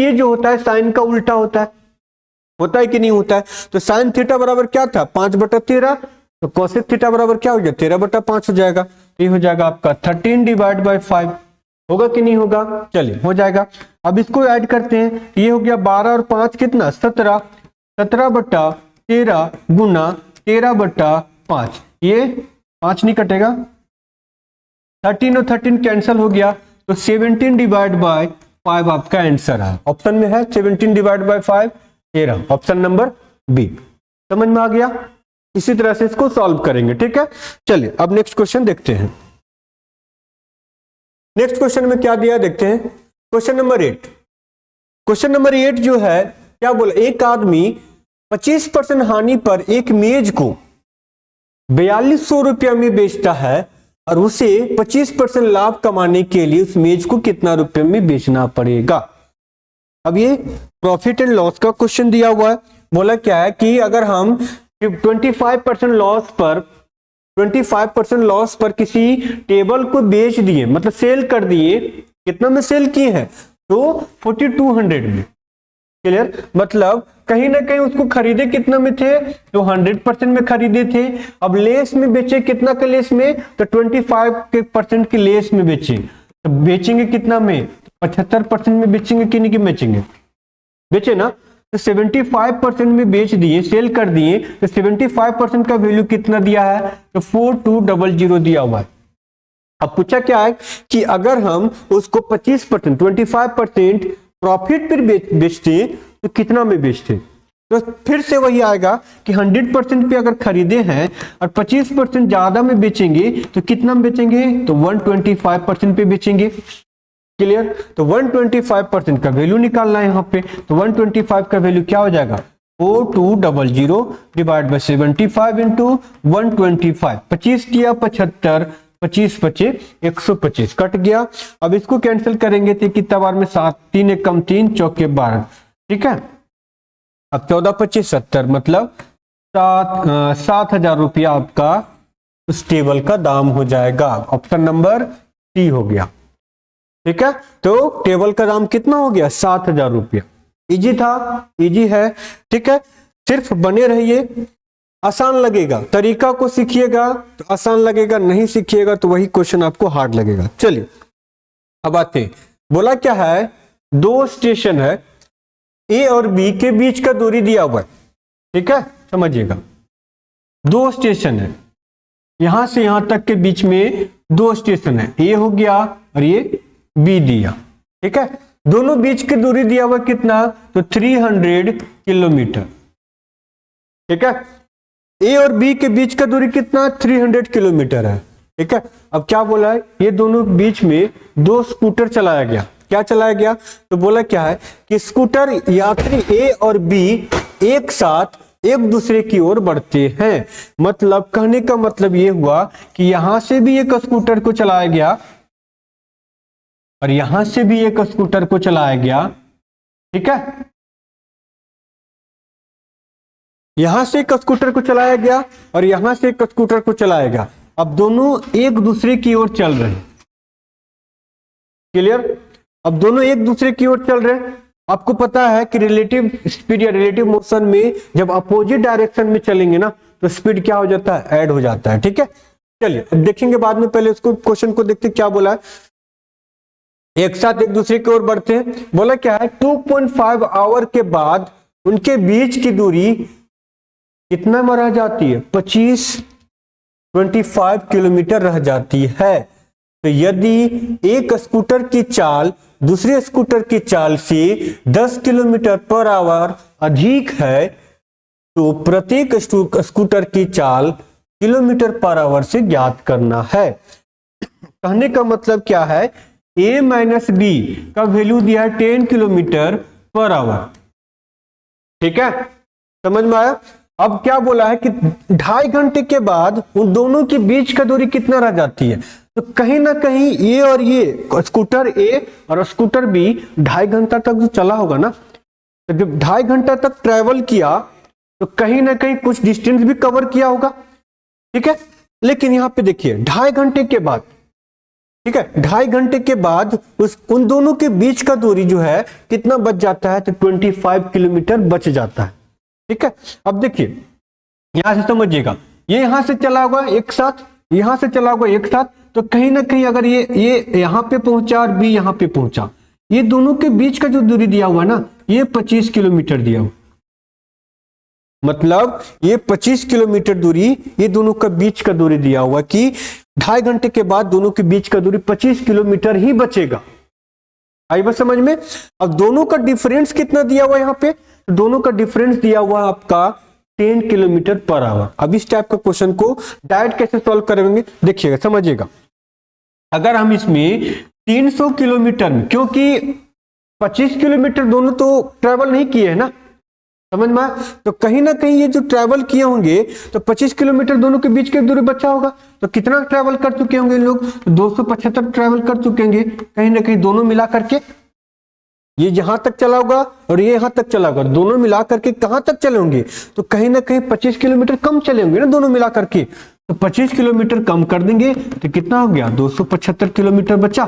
Speaker 1: ए जो होता है साइन का उल्टा होता है कि नहीं होता है? तो साइन थीटा बराबर क्या था? 5/13, तो कॉसेक थीटा बराबर क्या हो गया? 13/5 हो जाएगा। ये हो जाएगा आपका 13/5, होगा कि नहीं होगा? चलिए हो जाएगा। अब इसको ऐड करते हैं, ये हो गया 12 और 5 कितना? 17, 17/13 गुना 13/5, ये 5 नहीं कटेगा, 13 और 13 कैंसिल हो गया, तो 17/5 आपका आंसर है। ऑप्शन में है 17/5 13, ऑप्शन नंबर बी। समझ में आ गया? इसी तरह से इसको सॉल्व करेंगे। ठीक है, चलिए अब नेक्स्ट क्वेश्चन देखते हैं। नेक्स्ट क्वेश्चन में क्या दिया देखते हैं। क्वेश्चन नंबर 8, क्वेश्चन नंबर 8 जो है क्या बोला? एक आदमी 25% हानि पर एक मेज को 4200 रुपया में बेचता है और उसे 25% लाभ कमाने के लिए उस मेज को कितना रुपए में बेचना पड़ेगा? अब ये प्रॉफिट एंड लॉस का क्वेश्चन दिया हुआ है। बोला क्या है कि अगर हम 25% लॉस पर किसी टेबल को बेच दिए, मतलब सेल कर दिए, कितना में सेल किए हैं? तो 4200 में। क्लियर? मतलब कहीं ना कहीं उसको खरीदे कितना में थे? तो 100% में खरीदे थे। अब लेस में बेचे कितना के लेस में? तो 25% के लेस में बेचे। तो बेचेंगे कितना में? 75% में बेचेंगे कि नहीं कि बेचेंगे? बेचे ना, तो 75% में बेच दिए, सेल कर दिए, तो 75% का वैल्यू कितना दिया है? तो 4200 दिया हुआ है। अब पूछा क्या है कि अगर हम उसको 25% प्रॉफिट पर बेचते तो कितना में बेचते? तो फिर से वही आएगा कि 100% पे अगर खरीदे हैं और 25% ज्यादा में बेचेंगे तो कितना में बेचेंगे? तो 125% पे बेचेंगे। क्लियर? तो 125% का वैल्यू निकालना है यहाँ पे। तो 125 का वैल्यू क्या हो जाएगा? 4200 डिवाइड बाय 75 इंटू 125, 25 किया 75, 25 बचे 125, कट गया। अब इसको कैंसिल करेंगे तो कितना बार में? 7, 3 एक कम 3, चौके 12। ठीक है, अब 14 25 70, मतलब 7,000 रुपया आपका उस टेबल का दाम हो जाएगा। ऑप्शन नंबर सी हो गया। ठीक है, तो टेबल का दाम कितना हो गया? 7,000 रुपया। इजी था, इजी है। ठीक है, सिर्फ बने रहिए, आसान लगेगा। तरीका को सीखिएगा तो आसान लगेगा, नहीं सीखिएगा तो वही क्वेश्चन आपको हार्ड लगेगा। चलिए अब आते हैं। बोला क्या है? 2 स्टेशन है, ए और बी के बीच का दूरी दिया हुआ है। ठीक है, समझिएगा, 2 स्टेशन है, यहां से यहां तक के बीच में 2 स्टेशन है, ए हो गया और ये बी दिया। ठीक है, दोनों बीच की दूरी दिया हुआ कितना? तो 300 किलोमीटर। ठीक है, ए और बी के बीच का दूरी कितना? 300 किलोमीटर है। ठीक है, अब क्या बोला है? ये दोनों बीच में 2 स्कूटर चलाया गया। क्या चलाया गया? तो बोला क्या है कि स्कूटर यात्री ए और बी एक साथ एक दूसरे की ओर बढ़ते हैं। मतलब कहने का मतलब ये हुआ कि यहां से भी एक स्कूटर को चलाया गया और यहां से भी एक स्कूटर को चलाया गया। ठीक है, यहां से एक स्कूटर को चलाया गया और यहां से एक स्कूटर को चलाया गया। अब दोनों एक दूसरे की ओर चल रहे हैं। क्लियर? अब दोनों एक दूसरे की ओर चल रहे हैं। आपको पता है कि रिलेटिव स्पीड या रिलेटिव मोशन में जब अपोजिट डायरेक्शन में चलेंगे ना तो स्पीड क्या हो जाता है? ऐड हो जाता है। ठीक है, चलिए अब देखेंगे बाद में, पहले उसको क्वेश्चन को देखते क्या बोला है। एक साथ एक दूसरे की ओर बढ़ते हैं। बोला क्या है 2.5 आवर के बाद उनके बीच की दूरी कितना में रह जाती है 25 किलोमीटर रह जाती है। तो यदि एक स्कूटर की चाल दूसरे स्कूटर की चाल से 10 किलोमीटर पर आवर अधिक है तो प्रत्येक स्कूटर की चाल किलोमीटर पर आवर से ज्ञात करना है। कहने का मतलब क्या है a माइनस बी का वैल्यू दिया है 10 किलोमीटर पर आवर। ठीक है, समझ में आया। अब क्या बोला है कि 2.5 घंटे के बाद उन दोनों के बीच का दूरी कितना रह जाती है। तो कहीं ना कहीं ये और ये स्कूटर ए और स्कूटर बी 2.5 घंटा तक जो चला होगा ना, तो जब 2.5 घंटा तक ट्रेवल किया तो कहीं ना कहीं कुछ डिस्टेंस भी कवर किया होगा। ठीक है, लेकिन यहां पे देखिए 2.5 घंटे के बाद, ठीक है, 2.5 घंटे के बाद उन दोनों के बीच का दूरी जो है कितना बच जाता है, तो 25 किलोमीटर बच जाता है। ठीक है, अब देखिए यहां से समझिएगा, ये यहां से चला होगा एक साथ, यहां से चला होगा एक साथ, तो कहीं ना कहीं अगर ये यहां पे पहुंचा और बी यहां पे पहुंचा, ये दोनों के बीच का जो दूरी दिया हुआ ना, ये 25 किलोमीटर दिया हुआ, मतलब ये 25 किलोमीटर दूरी ये दोनों का बीच का दूरी दिया हुआ कि 2.5 घंटे के बाद दोनों के बीच का दूरी 25 किलोमीटर ही बचेगा। आई बात समझ में। अब दोनों का डिफरेंस कितना दिया हुआ यहाँ पे, दोनों का डिफरेंस दिया हुआ आपका 10 किलोमीटर पर आवर। अब इस टाइप का क्वेश्चन को डायरेक्ट कैसे सॉल्व करेंगे देखिएगा, समझिएगा। अगर हम इसमें 300 किलोमीटर में, क्योंकि 25 किलोमीटर दोनों तो ट्रेवल नहीं किए है ना, समझ में, तो कहीं ना कहीं ये जो ट्रैवल किए होंगे तो 25 किलोमीटर दोनों के बीच की दूरी बचा होगा। तो कितना ट्रैवल कर चुके होंगे इन लोग, 275 ट्रैवल कर चुके होंगे कहीं ना कहीं, दोनों मिला करके ये यहां तक चला होगा और ये यहां तक चला होगा, दोनों मिला करके कहां तक चले होंगे, तो कहीं ना कहीं 25 किलोमीटर कम चले होंगे ना दोनों मिला करके। तो 25 किलोमीटर कम कर देंगे तो कितना हो गया, 275 किलोमीटर बचा।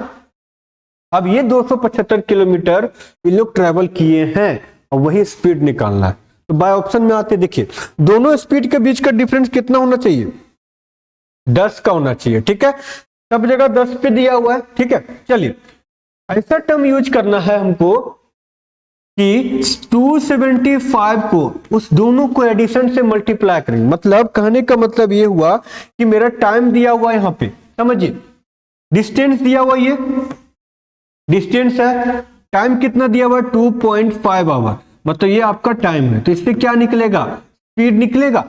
Speaker 1: अब ये 275 किलोमीटर ये लोग ट्रैवल किए हैं और वही स्पीड निकालना है। तो बाय ऑप्शन में आते देखिए, दोनों स्पीड के बीच का डिफरेंस कितना होना चाहिए, 10 का होना चाहिए। ठीक है, सब जगह 10 पे दिया हुआ है। ठीक है, चलिए ऐसा टर्म यूज करना है हमको कि 275 को उस दोनों को एडिशन से मल्टीप्लाई करेंगे। मतलब कहने का मतलब ये हुआ कि मेरा टाइम दिया हुआ यहां पे, समझिए, डिस्टेंस दिया हुआ, ये डिस्टेंस है, टाइम कितना दिया हुआ 2.5 आवर, मतलब ये आपका टाइम है। तो इससे क्या निकलेगा, स्पीड निकलेगा।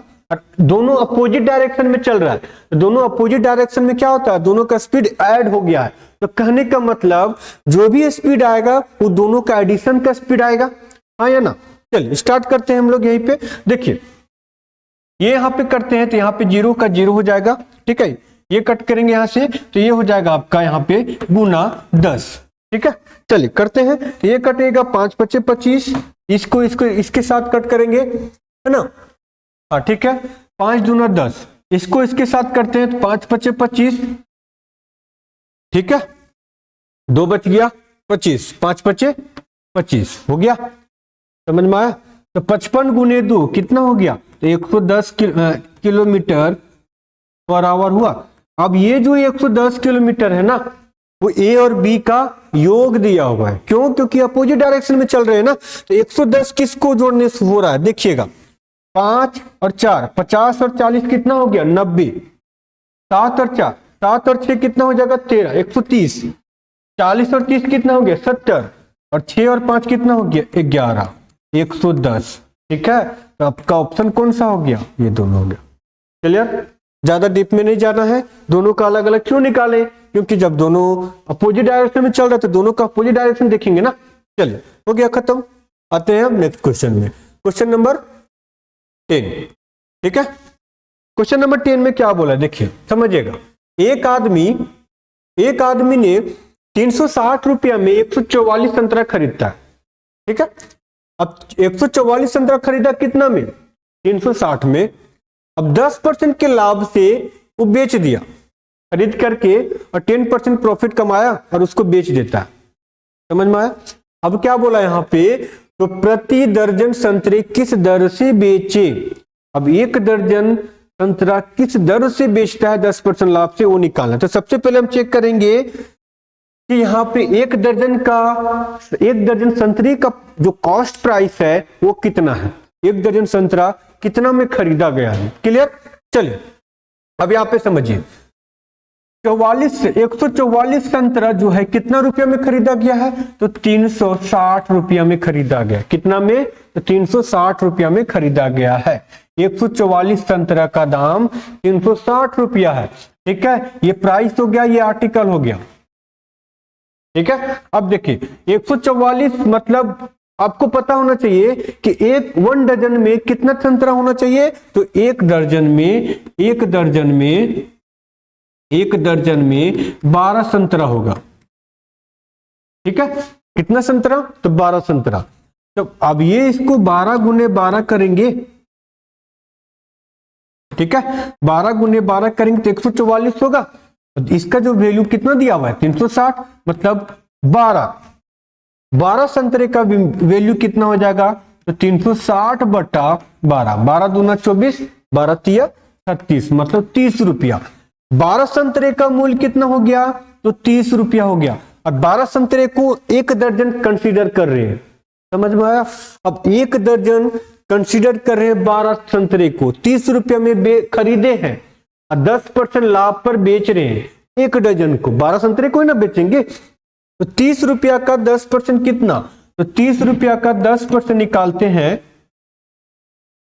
Speaker 1: दोनों अपोजिट डायरेक्शन में चल रहा है, तो दोनों अपोजिट डायरेक्शन में क्या होता है, दोनों का स्पीड ऐड हो गया है। तो कहने का मतलब जो भी स्पीड आएगा वो दोनों का एडिशन का स्पीड आएगा, हाँ या ना। चलिए स्टार्ट करते हैं हम लोग। यहीं पे देखिए, ये यहां पे करते हैं तो यहाँ पे 0 का 0 हो जाएगा। ठीक है, ये कट करेंगे यहां से तो ये हो जाएगा आपका यहाँ पे गुना 10। ठीक है, चलिए करते हैं। तो ये कटेगा 5 × 5 = 25, इसको इसके साथ कट करेंगे, है ना। हाँ ठीक है, 5 दूना 10, इसको इसके साथ करते हैं तो 5 × 5 = 25। ठीक है, 2 बच गया 25, 5 × 5 = 25 हो गया, समझ में आया। तो 55 × 2 कितना हो गया, तो 110 किलोमीटर पर आवर हुआ। अब ये जो 110 किलोमीटर है ना, वो ए और बी का योग दिया हुआ है। क्यों, क्योंकि अपोजिट डायरेक्शन में चल रहे हैं ना। तो 110 किसको जोड़ने से हो रहा है, देखिएगा, 5 और 4 50 और 40 कितना हो गया 90, 7 और 4 7 और 6 कितना हो जाएगा 13, 130, 40 और 30 कितना हो गया 70, और 6 और 5 कितना हो गया 11, 110। ठीक है, तो आपका ऑप्शन कौन सा हो गया, ये दोनों हो गया। क्लियर, ज्यादा डीप में नहीं जाना है। दोनों का अलग अलग क्यों निकाले, क्योंकि जब दोनों अपोजिट डायरेक्शन में चल रहा है तो दोनों का अपोजिट डायरेक्शन देखेंगे ना। चलिए हो गया खत्म। आते हैं हम नेक्स्ट क्वेश्चन में, क्वेश्चन नंबर 10। ठीक है, क्वेश्चन नंबर 10 में क्या बोला देखिए, समझिएगा। एक आदमी ने 360 रुपया में 144 संतरा खरीदता है। ठीक है, अब 144 संतरा खरीदा कितना में, 360 में। अब 10% के लाभ से वो बेच दिया, खरीद करके, और 10% प्रॉफिट कमाया और उसको बेच देता है, समझ में आया। अब क्या बोला यहाँ पे, तो प्रति दर्जन संतरे किस दर से बेचे। अब 1 दर्जन संतरा किस दर से बेचता है 10% लाभ से, वो निकालना। तो सबसे पहले हम चेक करेंगे कि यहाँ पे एक दर्जन संतरी का जो कॉस्ट प्राइस है वो कितना है, एक दर्जन संतरा कितना में खरीदा गया है। क्लियर। चलिए अब यहाँ पे समझिए 144 संतरा जो है कितना रुपया में खरीदा गया है, तो 360 रुपया में खरीदा गया। कितना में, तो 360 रुपया में खरीदा गया है। 144 संतरा का दाम 360 रुपया है। ठीक है, ये प्राइस हो गया, ये आर्टिकल हो गया। ठीक है, अब देखिए 144 मतलब आपको पता होना चाहिए कि वन डजन में कितना संतरा होना चाहिए, तो एक दर्जन में 12 संतरा होगा। ठीक है, कितना संतरा, तो 12 संतरा। तो अब ये इसको 12 गुने 12 करेंगे। ठीक है, 12 गुने 12 करेंगे तो 144 होगा। इसका जो वैल्यू कितना दिया हुआ है 360, मतलब 12 संतरे का वैल्यू कितना हो जाएगा, तो 360 बटा 12, 12 दूना 24, 12 तिया 36, मतलब 30 रुपया। 12 संतरे का मूल्य कितना हो गया, तो 30 रुपया हो गया। और 12 संतरे को एक दर्जन कंसीडर कर रहे हैं, समझ में आया। अब एक दर्जन कंसीडर कर रहे हैं 12 संतरे को, 30 रुपया में खरीदे हैं और 10% लाभ पर बेच रहे हैं एक डजन को। 12 संतरे को ही ना बेचेंगे, तो 30 रुपया का 10% कितना, तो 30 रुपया का 10% निकालते हैं,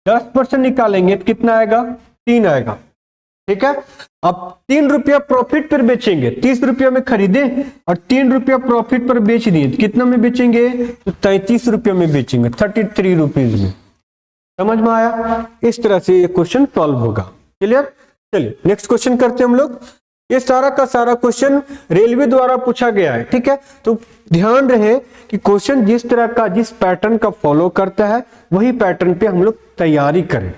Speaker 1: 10% निकालेंगे तो कितना आएगा, 3 आएगा। ठीक है, अब 3 रुपया प्रॉफिट पर बेचेंगे, 30 रुपया में खरीदे और 3 रुपया प्रॉफिट पर बेच दिए, कितना में बेचेंगे, तो 33 रुपया में बेचेंगे, 33 रुपीज में। समझ में आया, इस तरह से ये क्वेश्चन सॉल्व होगा। क्लियर। चलिए नेक्स्ट क्वेश्चन करते हैं हम लोग। ये सारा का सारा क्वेश्चन रेलवे द्वारा पूछा गया है। ठीक है, तो ध्यान रहे कि क्वेश्चन जिस तरह का, जिस पैटर्न का फॉलो करता है वही पैटर्न पे हम लोग तैयारी करें।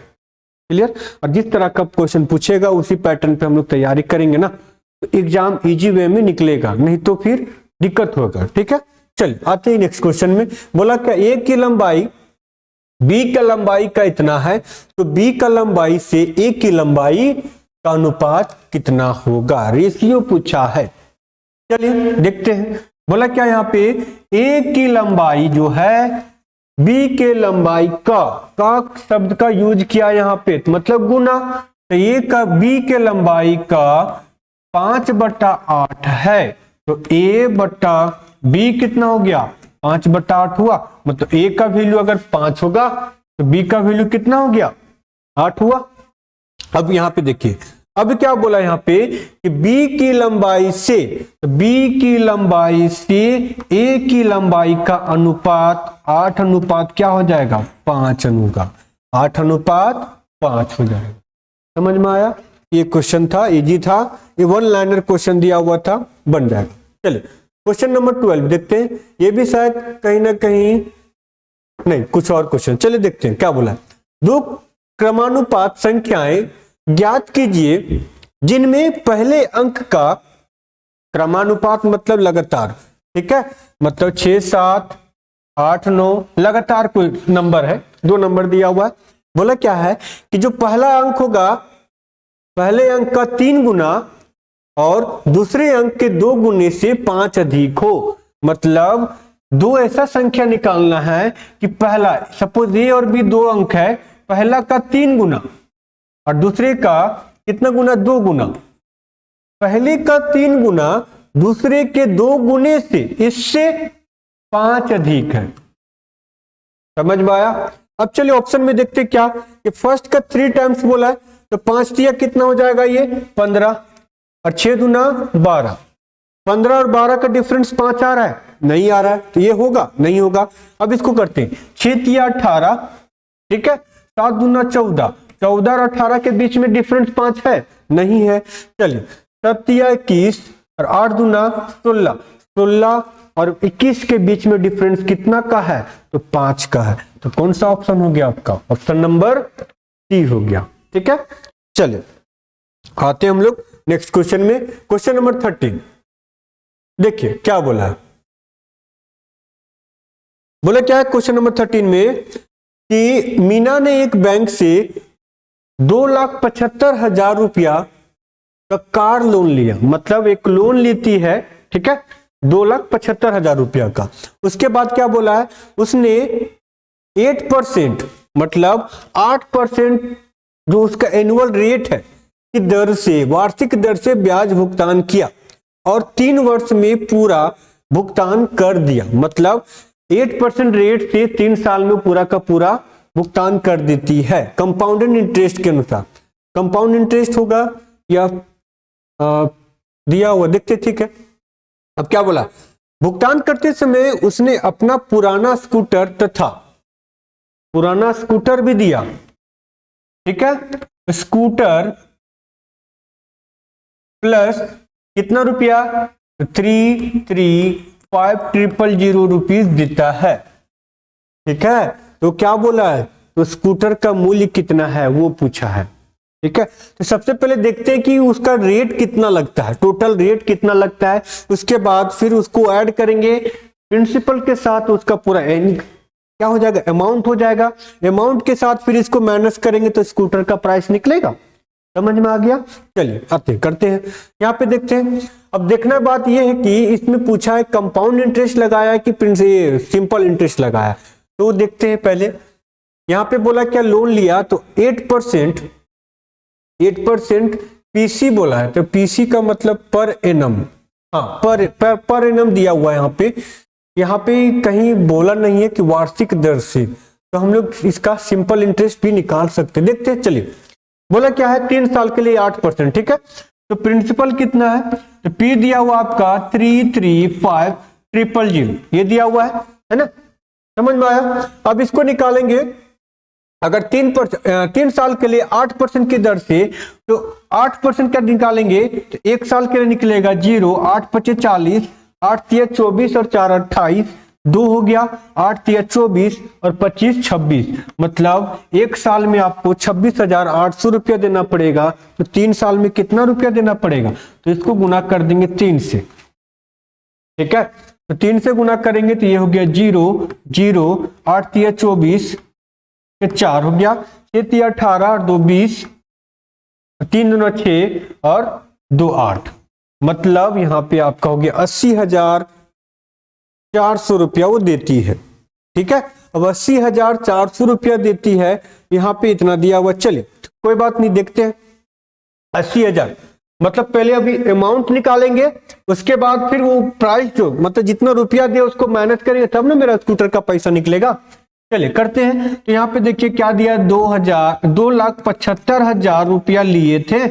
Speaker 1: क्लियर। और जिस तरह का क्वेश्चन पूछेगा उसी पैटर्न पे हम लोग तैयारी करेंगे ना, तो एग्जाम इजी वे में निकलेगा, नहीं तो फिर दिक्कत होगा। ठीक है, चलिए आते हैं नेक्स्ट क्वेश्चन में। बोला क्या ए की लंबाई बी का लंबाई का इतना है, तो बी का लंबाई से ए की लंबाई का अनुपात कितना होगा, रेशियो पूछा है। चलिए देखते हैं। बोला क्या यहाँ पे ए की लंबाई जो है बी के लंबाई का शब्द का यूज किया यहाँ पे, मतलब गुना। तो ए का बी के लंबाई का 5/8 है, तो ए बट्टा बी कितना हो गया, 5/8 हुआ। मतलब ए का वैल्यू अगर 5 होगा तो बी का वैल्यू कितना हो गया, 8 हुआ। अब यहाँ पे देखिए, अब क्या बोला यहाँ पे कि बी की लंबाई से ए की लंबाई का अनुपात 8 अनुपात क्या हो जाएगा, 5 अनुपात 8 अनुपात 5 हो जाएगा। समझ में आया, ये क्वेश्चन था, इजी था, ये 1 लाइनर क्वेश्चन दिया हुआ था, बन जाएगा। चलिए क्वेश्चन नंबर 12 देखते हैं। ये भी शायद कहीं ना कहीं नहीं, कुछ और क्वेश्चन। चलिए देखते हैं क्या बोला है। 2 क्रमानुपात संख्याएं ज्ञात कीजिए जिनमें पहले अंक का क्रमानुपात मतलब लगातार। ठीक है, मतलब 6, 7, 8, 9 लगातार कोई नंबर है, 2 नंबर दिया हुआ है। बोला क्या है कि जो पहला अंक होगा, पहले अंक का 3 गुना और दूसरे अंक के 2 गुने से 5 अधिक हो। मतलब 2 ऐसा संख्या निकालना है कि पहला, सपोज ए और बी 2 अंक है, पहला का 3 गुना और दूसरे का कितना गुना, 2 गुना। पहले का 3 गुना दूसरे के 2 गुने से, इससे 5 अधिक है। समझ में आया। अब चलिए ऑप्शन में देखते क्या कि फर्स्ट का 3 टाइम्स बोला है, तो 5 दिया कितना हो जाएगा, ये 15 और 6 दूना 12। 15 और 12 का डिफरेंस 5 आ रहा है, नहीं आ रहा है, तो ये होगा, नहीं होगा। अब इसको करते हैं, 6 तिया 18, ठीक है, 7 दूना 14, 14 और 18 के बीच में डिफरेंस 5 है, नहीं है। चलिए 7 तिया 21 और 8 दूना 16, 16 और 21 के बीच में डिफरेंस कितना का है, तो 5 का है। तो कौन सा ऑप्शन हो गया आपका, ऑप्शन नंबर सी हो गया। ठीक है, चलिए आते हैं हम लोग नेक्स्ट क्वेश्चन में। क्वेश्चन नंबर 13 देखिए क्या बोला है। बोला क्या है क्वेश्चन नंबर 13 में कि मीना ने एक बैंक से 2,75,000 रुपया का कार लोन लिया। मतलब एक लोन लेती है, ठीक है, 2,75,000 रुपया का। उसके बाद क्या बोला है उसने 8% मतलब 8% जो उसका एनुअल रेट है की दर से, वार्षिक दर से ब्याज भुगतान किया और 3 वर्ष में पूरा भुगतान कर दिया। मतलब 8% रेट से 3 साल में पूरा का पूरा भुगतान कर देती है कंपाउंडेड इंटरेस्ट के अनुसार। कंपाउंड इंटरेस्ट होगा या दिया हुआ देखते, ठीक है। अब क्या बोला, भुगतान करते समय उसने अपना पुराना स्कूटर तथा पुराना स्कूटर भी दिया, ठीक है। स्कूटर प्लस कितना रुपया 3,35,000 रुपीज देता है, ठीक है। तो क्या बोला है, तो स्कूटर का मूल्य कितना है वो पूछा है, ठीक है। तो सबसे पहले देखते हैं कि उसका रेट कितना लगता है, टोटल रेट कितना लगता है। उसके बाद फिर उसको ऐड करेंगे प्रिंसिपल के साथ, उसका पूरा क्या हो जाएगा, अमाउंट हो जाएगा। अमाउंट के साथ फिर इसको माइनस करेंगे तो स्कूटर का प्राइस निकलेगा। समझ में आ गया। चलिए आते करते हैं, यहाँ पे देखते हैं। अब देखना बात यह है कि इसमें पूछा है कंपाउंड इंटरेस्ट लगाया है कि सिंपल इंटरेस्ट लगाया, तो देखते हैं पहले। यहाँ पे बोला क्या लोन लिया, तो 8% पीसी बोला है, तो पीसी का मतलब पर एनम, हाँ पर एनम दिया हुआ है। यहाँ पे कहीं बोला नहीं है कि वार्षिक दर से, तो हम लोग इसका सिंपल इंटरेस्ट भी निकाल सकते हैं। देखते हैं, चलिए। बोला क्या है 3 साल के लिए 8%, ठीक है। तो प्रिंसिपल कितना है, तो पी दिया हुआ आपका 3,35,000 ये दिया हुआ है ना, समझ में आया। अब इसको निकालेंगे, अगर 3 साल के लिए 8% की दर से, तो 8% का निकालेंगे तो 1 साल के लिए निकलेगा 0, 8 × 5 = 40, 8 × 3 = 24 और 4 × 28, 2 हो गया, 8 × 3 = 24 और 25 = 26। मतलब 1 साल में आपको 26,800 रुपया देना पड़ेगा। तो 3 साल में कितना रुपया देना पड़ेगा, तो इसको गुना कर देंगे 3 से, ठीक है। तो 3 से गुना करेंगे तो ये हो गया 0, 0, 8 × 3 = 24, 4 हो गया, 6 × 3 = 18 और 2 = 20, 3 दूना 6 और 2 8। मतलब यहाँ पे आपका हो गया 80,400 रुपया वो देती है, ठीक है। अब 80,400 रुपया देती है, यहाँ पे इतना दिया हुआ। चलिए कोई बात नहीं, देखते हैं। 80,000 मतलब पहले अभी अमाउंट निकालेंगे, उसके बाद फिर वो प्राइस जो मतलब जितना रुपया दिया उसको माइनस करेंगे, तब ना मेरा स्कूटर का पैसा निकलेगा। चलिए करते हैं। तो यहाँ पे देखिए क्या दिया, 2,75,000 रुपया लिए थे,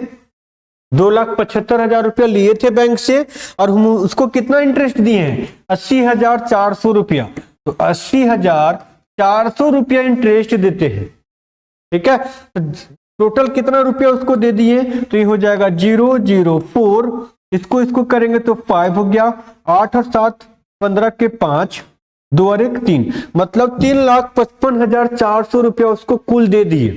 Speaker 1: 2,75,000 रुपया लिए थे बैंक से, और हम उसको कितना इंटरेस्ट दिए हैं, 80,400 रुपया। तो 80,400 रुपया इंटरेस्ट देते हैं, ठीक है। तो टोटल कितना रुपया उसको दे दिए, तो ये हो जाएगा 004, इसको करेंगे तो 5 हो गया, 8 और 7 15 के 5, 2 और 1 3, मतलब 3,55,400 रुपया उसको कुल दे दिए,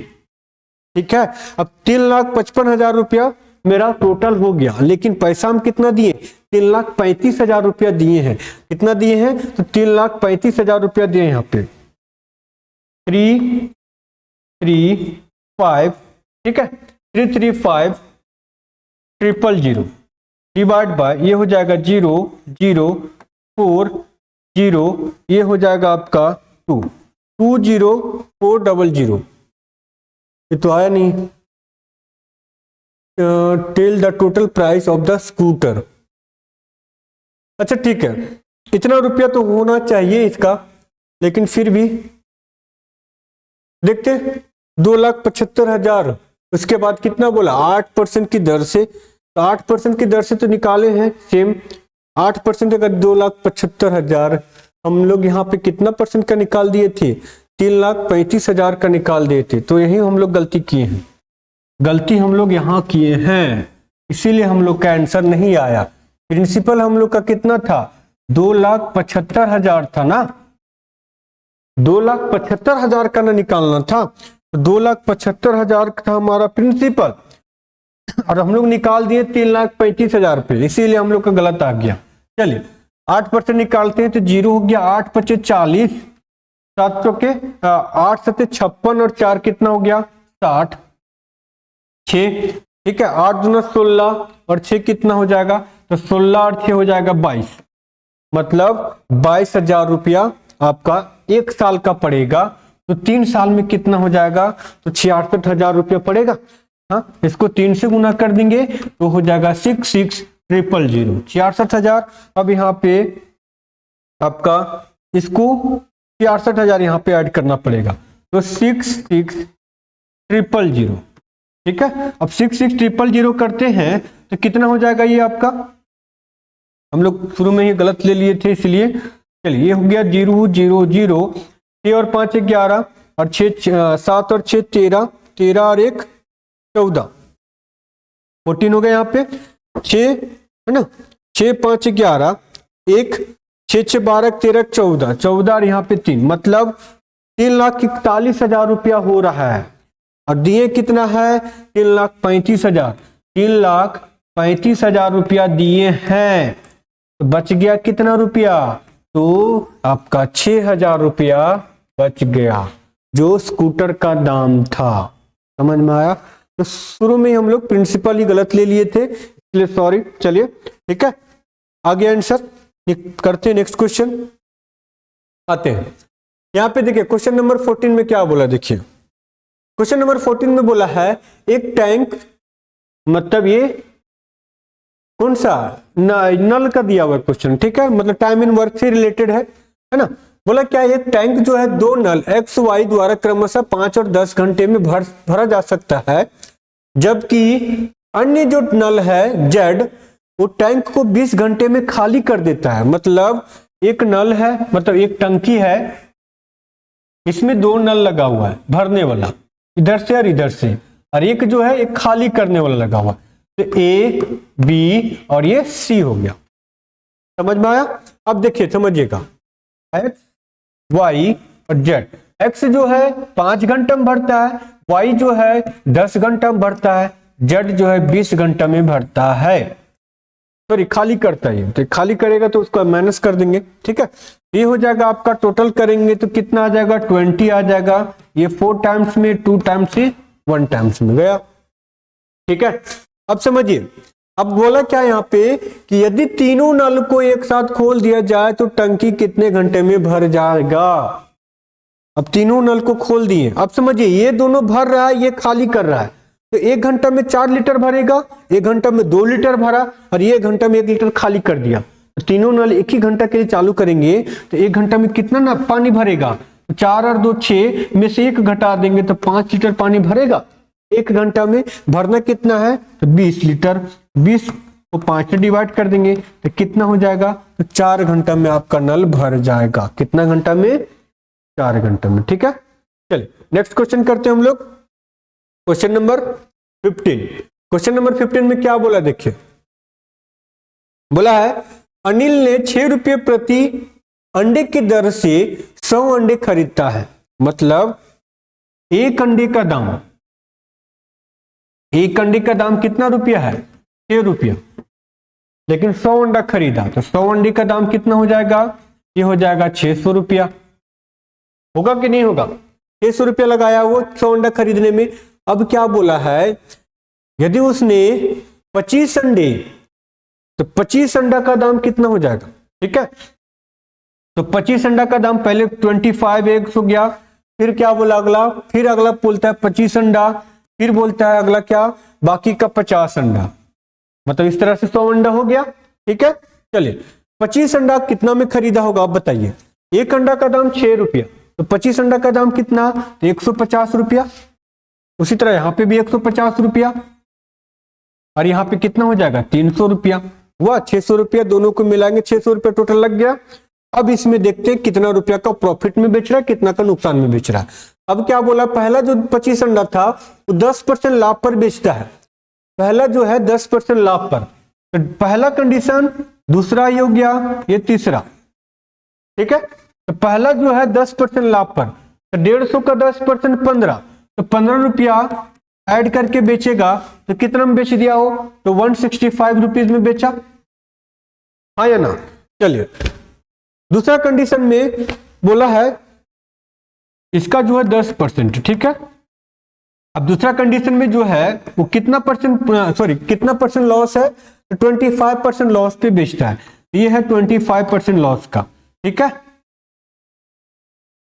Speaker 1: ठीक है। अब 3,55,000 रुपया मेरा टोटल हो गया, लेकिन पैसा हम कितना दिए, 3,35,000 रुपया दिए हैं। कितना दिए हैं, तो 3,35,000 रुपया दिए यहाँ पे 335, ठीक है, 335,000 डिवाइड बाय ये हो जाएगा 0,0,4,0, ये हो जाएगा आपका 2,0,400। ये तो आया नहीं। Tell the total price of the scooter. अच्छा ठीक है, इतना रुपया तो होना चाहिए इसका, लेकिन फिर भी देखते 2,75,000। उसके बाद कितना बोला, 8% की दर से, तो 8% की दर से तो निकाले हैं सेम। 8% अगर 2,75,000, हम लोग यहाँ पे कितना परसेंट का निकाल दिए थे, 3,35,000 का निकाल दिए थे। तो यही हम लोग गलती किए हैं, गलती हम लोग यहाँ किए हैं, इसीलिए हम लोग का आंसर नहीं आया। प्रिंसिपल हम लोग का कितना था, 2,75,000 था ना, 2,75,000 का ना निकालना था। तो 2,75,000 था हमारा प्रिंसिपल, और हम लोग निकाल दिए 3,35,000 पे, इसीलिए हम लोग का गलत आ गया। चलिए 8% निकालते हैं तो 0 हो गया, 8 × 5 = 40, 7 × 8 × 7 = 56 और 4 कितना हो गया 60, 6, ठीक है। 8 × 2 = 16 और 6 कितना हो जाएगा, तो 16 और 6 हो जाएगा 22। मतलब 22,000 रुपया आपका एक साल का पड़ेगा, तो 3 साल में कितना हो जाएगा, तो 66,000 रुपया पड़ेगा। हाँ, इसको 3 से गुना कर देंगे तो हो जाएगा 66,000, 66,000। अब यहाँ पे आपका इसको 66,000 यहाँ पे ऐड करना पड़ेगा, तो 66,000, ठीक है। अब 66,000 करते हैं तो कितना हो जाएगा, ये आपका हम लोग शुरू में ही गलत ले लिए थे, इसलिए चलिए ये हो गया 0 0 0, 6 और 5 11, और 7 और 6 13, 13 और 1 14, 14 हो गया यहाँ पे 6 है ना, 6 5 11, 1 6 6 12 13 14, 14 और यहाँ पे 3, मतलब 3,41,000 रुपया हो रहा है। और दिए कितना है, 3,35,000, 3,35,000 रुपया दिए हैं, तो बच गया कितना रुपया, तो आपका 6,000 रुपया बच गया, जो स्कूटर का दाम था। समझ में आया। तो शुरू में हम लोग प्रिंसिपल ही गलत ले लिए थे, इसलिए सॉरी। चलिए ठीक है, आगे आंसर करते हैं। नेक्स्ट क्वेश्चन आते हैं। यहां पे देखिए क्वेश्चन नंबर 14 में क्या बोला, देखिए क्वेश्चन नंबर 14 में बोला है एक टैंक, मतलब ये कौन सा नल का दिया हुआ क्वेश्चन, ठीक है, मतलब टाइम इन वर्क से रिलेटेड है ना। बोला क्या, एक टैंक जो है 2 नल एक्स वाई द्वारा क्रमशः 5 और 10 घंटे में भरा जा सकता है, जबकि अन्य जो नल है जेड वो टैंक को 20 घंटे में खाली कर देता है। मतलब एक नल है, मतलब एक टंकी है, इसमें 2 नल लगा हुआ है भरने वाला, इधर से और इधर से, और एक जो है एक खाली करने वाला लगा हुआ, तो ए बी और ये सी हो गया। समझ में आया। अब देखिए समझिएगा, एक्स वाई और जेड, एक्स जो है 5 घंटा में भरता है, वाई जो है 10 घंटा में भरता है, जेड जो है 20 घंटा में भरता है, सॉरी खाली करता है। तो खाली करेगा तो उसको माइनस कर देंगे, ठीक है। ये हो जाएगा आपका, टोटल करेंगे तो कितना आ जाएगा, 20 आ जाएगा। ये 4 टाइम्स में, 2 टाइम्स से 1 टाइम्स में गया, ठीक है। अब समझिए, अब बोला क्या यहाँ पे कि यदि तीनों नल को एक साथ खोल दिया जाए तो टंकी कितने घंटे में भर जाएगा। अब तीनों नल को खोल दिए, अब समझिए ये दोनों भर रहा है, ये खाली कर रहा है, तो 1 घंटा में 4 लीटर भरेगा, 1 घंटा में 2 लीटर भरा, और ये 1 घंटा में 1 लीटर खाली कर दिया। तो तीनों नल एक ही घंटा के लिए चालू करेंगे तो 1 घंटा में कितना ना पानी भरेगा, 4 और 2 6 में से 1 घटा देंगे तो 5 लीटर पानी भरेगा। 1 घंटा में भरना कितना है, तो 20 लीटर, 20 को 5 से डिवाइड कर देंगे तो कितना हो जाएगा, तो 4 घंटा में आपका नल भर जाएगा। कितना घंटा में, 4 घंटा में, ठीक है। चलिए नेक्स्ट क्वेश्चन करते हैं हम लोग, क्वेश्चन नंबर 15। क्वेश्चन नंबर 15 में क्या बोला, देखिए बोला है अनिल ने 6 रुपये प्रति अंडे की दर से 100 अंडे खरीदता है। मतलब एक अंडे का दाम, एक अंडे का दाम कितना रुपया है, 6 रुपया, लेकिन 100 अंडा खरीदा तो 100 अंडे का दाम कितना हो जाएगा, ये हो जाएगा 600 रुपया। होगा कि नहीं होगा, 600 रुपया लगाया वो 100 अंडा खरीदने में। अब क्या बोला है, यदि उसने 25 अंडे, तो 25 अंडा का दाम कितना हो जाएगा, ठीक है। तो 25 अंडा का दाम पहले 25 एग्स हो गया, फिर क्या बोला अगला, फिर अगला बोलता है 25 अंडा, फिर बोलता है अगला क्या, बाकी का 50 अंडा, मतलब इस तरह से 100 अंडा हो गया, ठीक है। चलिए 25 अंडा कितना में खरीदा होगा आप बताइए। एक अंडा का दाम 6 रुपया, तो 25 अंडा का दाम कितना, तो 150 रुपया। उसी तरह यहां पे भी 150 रुपया, और यहां पे कितना हो जाएगा, 300 रुपया हुआ। 600 रुपया दोनों को मिलाएंगे, 600 रुपया टोटल लग गया। अब इसमें देखते हैं कितना रुपया का प्रॉफिट में बेच रहा है, कितना का नुकसान में बेच रहा है। अब क्या बोला, पहला जो 25 अंडा था वो 10% लाभ पर बेचता है, पहला जो है 10% लाभ पर, तो पहला कंडीशन, दूसरा ये हो गया, ये तीसरा, ठीक है। तो पहला जो है 10% लाभ पर, तो 150 का 10% 15, तो 15 रुपया ऐड करके बेचेगा तो कितना में बेच दिया हो, तो 165 रुपीज में बेचा, हाँ या ना। चलिए दूसरा कंडीशन में बोला है इसका जो है 10%, ठीक है। अब दूसरा कंडीशन में जो है वो कितना परसेंट, सॉरी कितना परसेंट लॉस है, तो 25% लॉस पे बेचता है। ये है 25% लॉस का, ठीक है,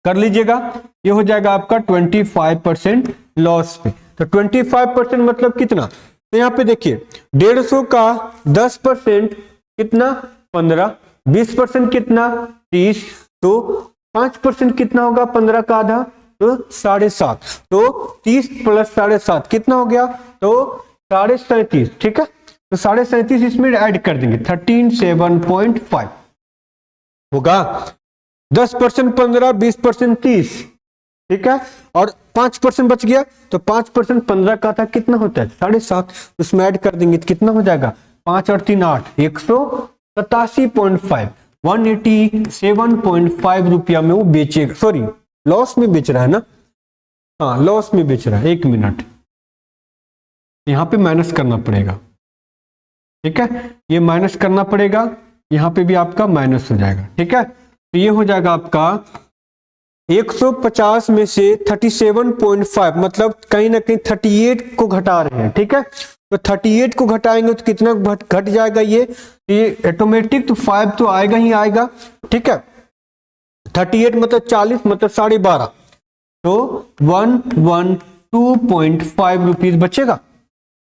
Speaker 1: कर लीजिएगा। ये हो जाएगा आपका 25% लॉस पे। तो 25% मतलब कितना, तो यहाँ पे देखिए 150 का 10% कितना 15, 20% कितना 30, तो 5% कितना होगा 15 का आधा, तो 7.5, तो 30 प्लस 7.5 कितना हो गया, तो 37.5, ठीक है। तो 37.5 इसमें ऐड कर देंगे 13.7.5 होगा। 10% 15, 20% 30, ठीक है, और 5% बच गया, तो 5% 15 का था कितना होता है 7.5, उसमें ऐड कर देंगे तो कितना हो जाएगा 5 और 3 8, 187.5, 187.5 रुपया में वो बेचेगा, सॉरी लॉस में बेच रहा है ना, हाँ लॉस में बेच रहा है। 1 मिनट यहां पे माइनस करना पड़ेगा, ठीक है, ये माइनस करना पड़ेगा, यहां पे भी आपका माइनस हो जाएगा, ठीक है। तो ये हो जाएगा आपका 150 में से 37.5 मतलब कहीं ना कहीं 38 को घटा रहे हैं, ठीक है। तो 38 को घटाएंगे तो कितना घट जाएगा, ये ऑटोमेटिक, तो 5 तो आएगा ही आएगा, ठीक है। 38 मतलब 40 मतलब 12.5, तो 112.5 रुपीज बचेगा,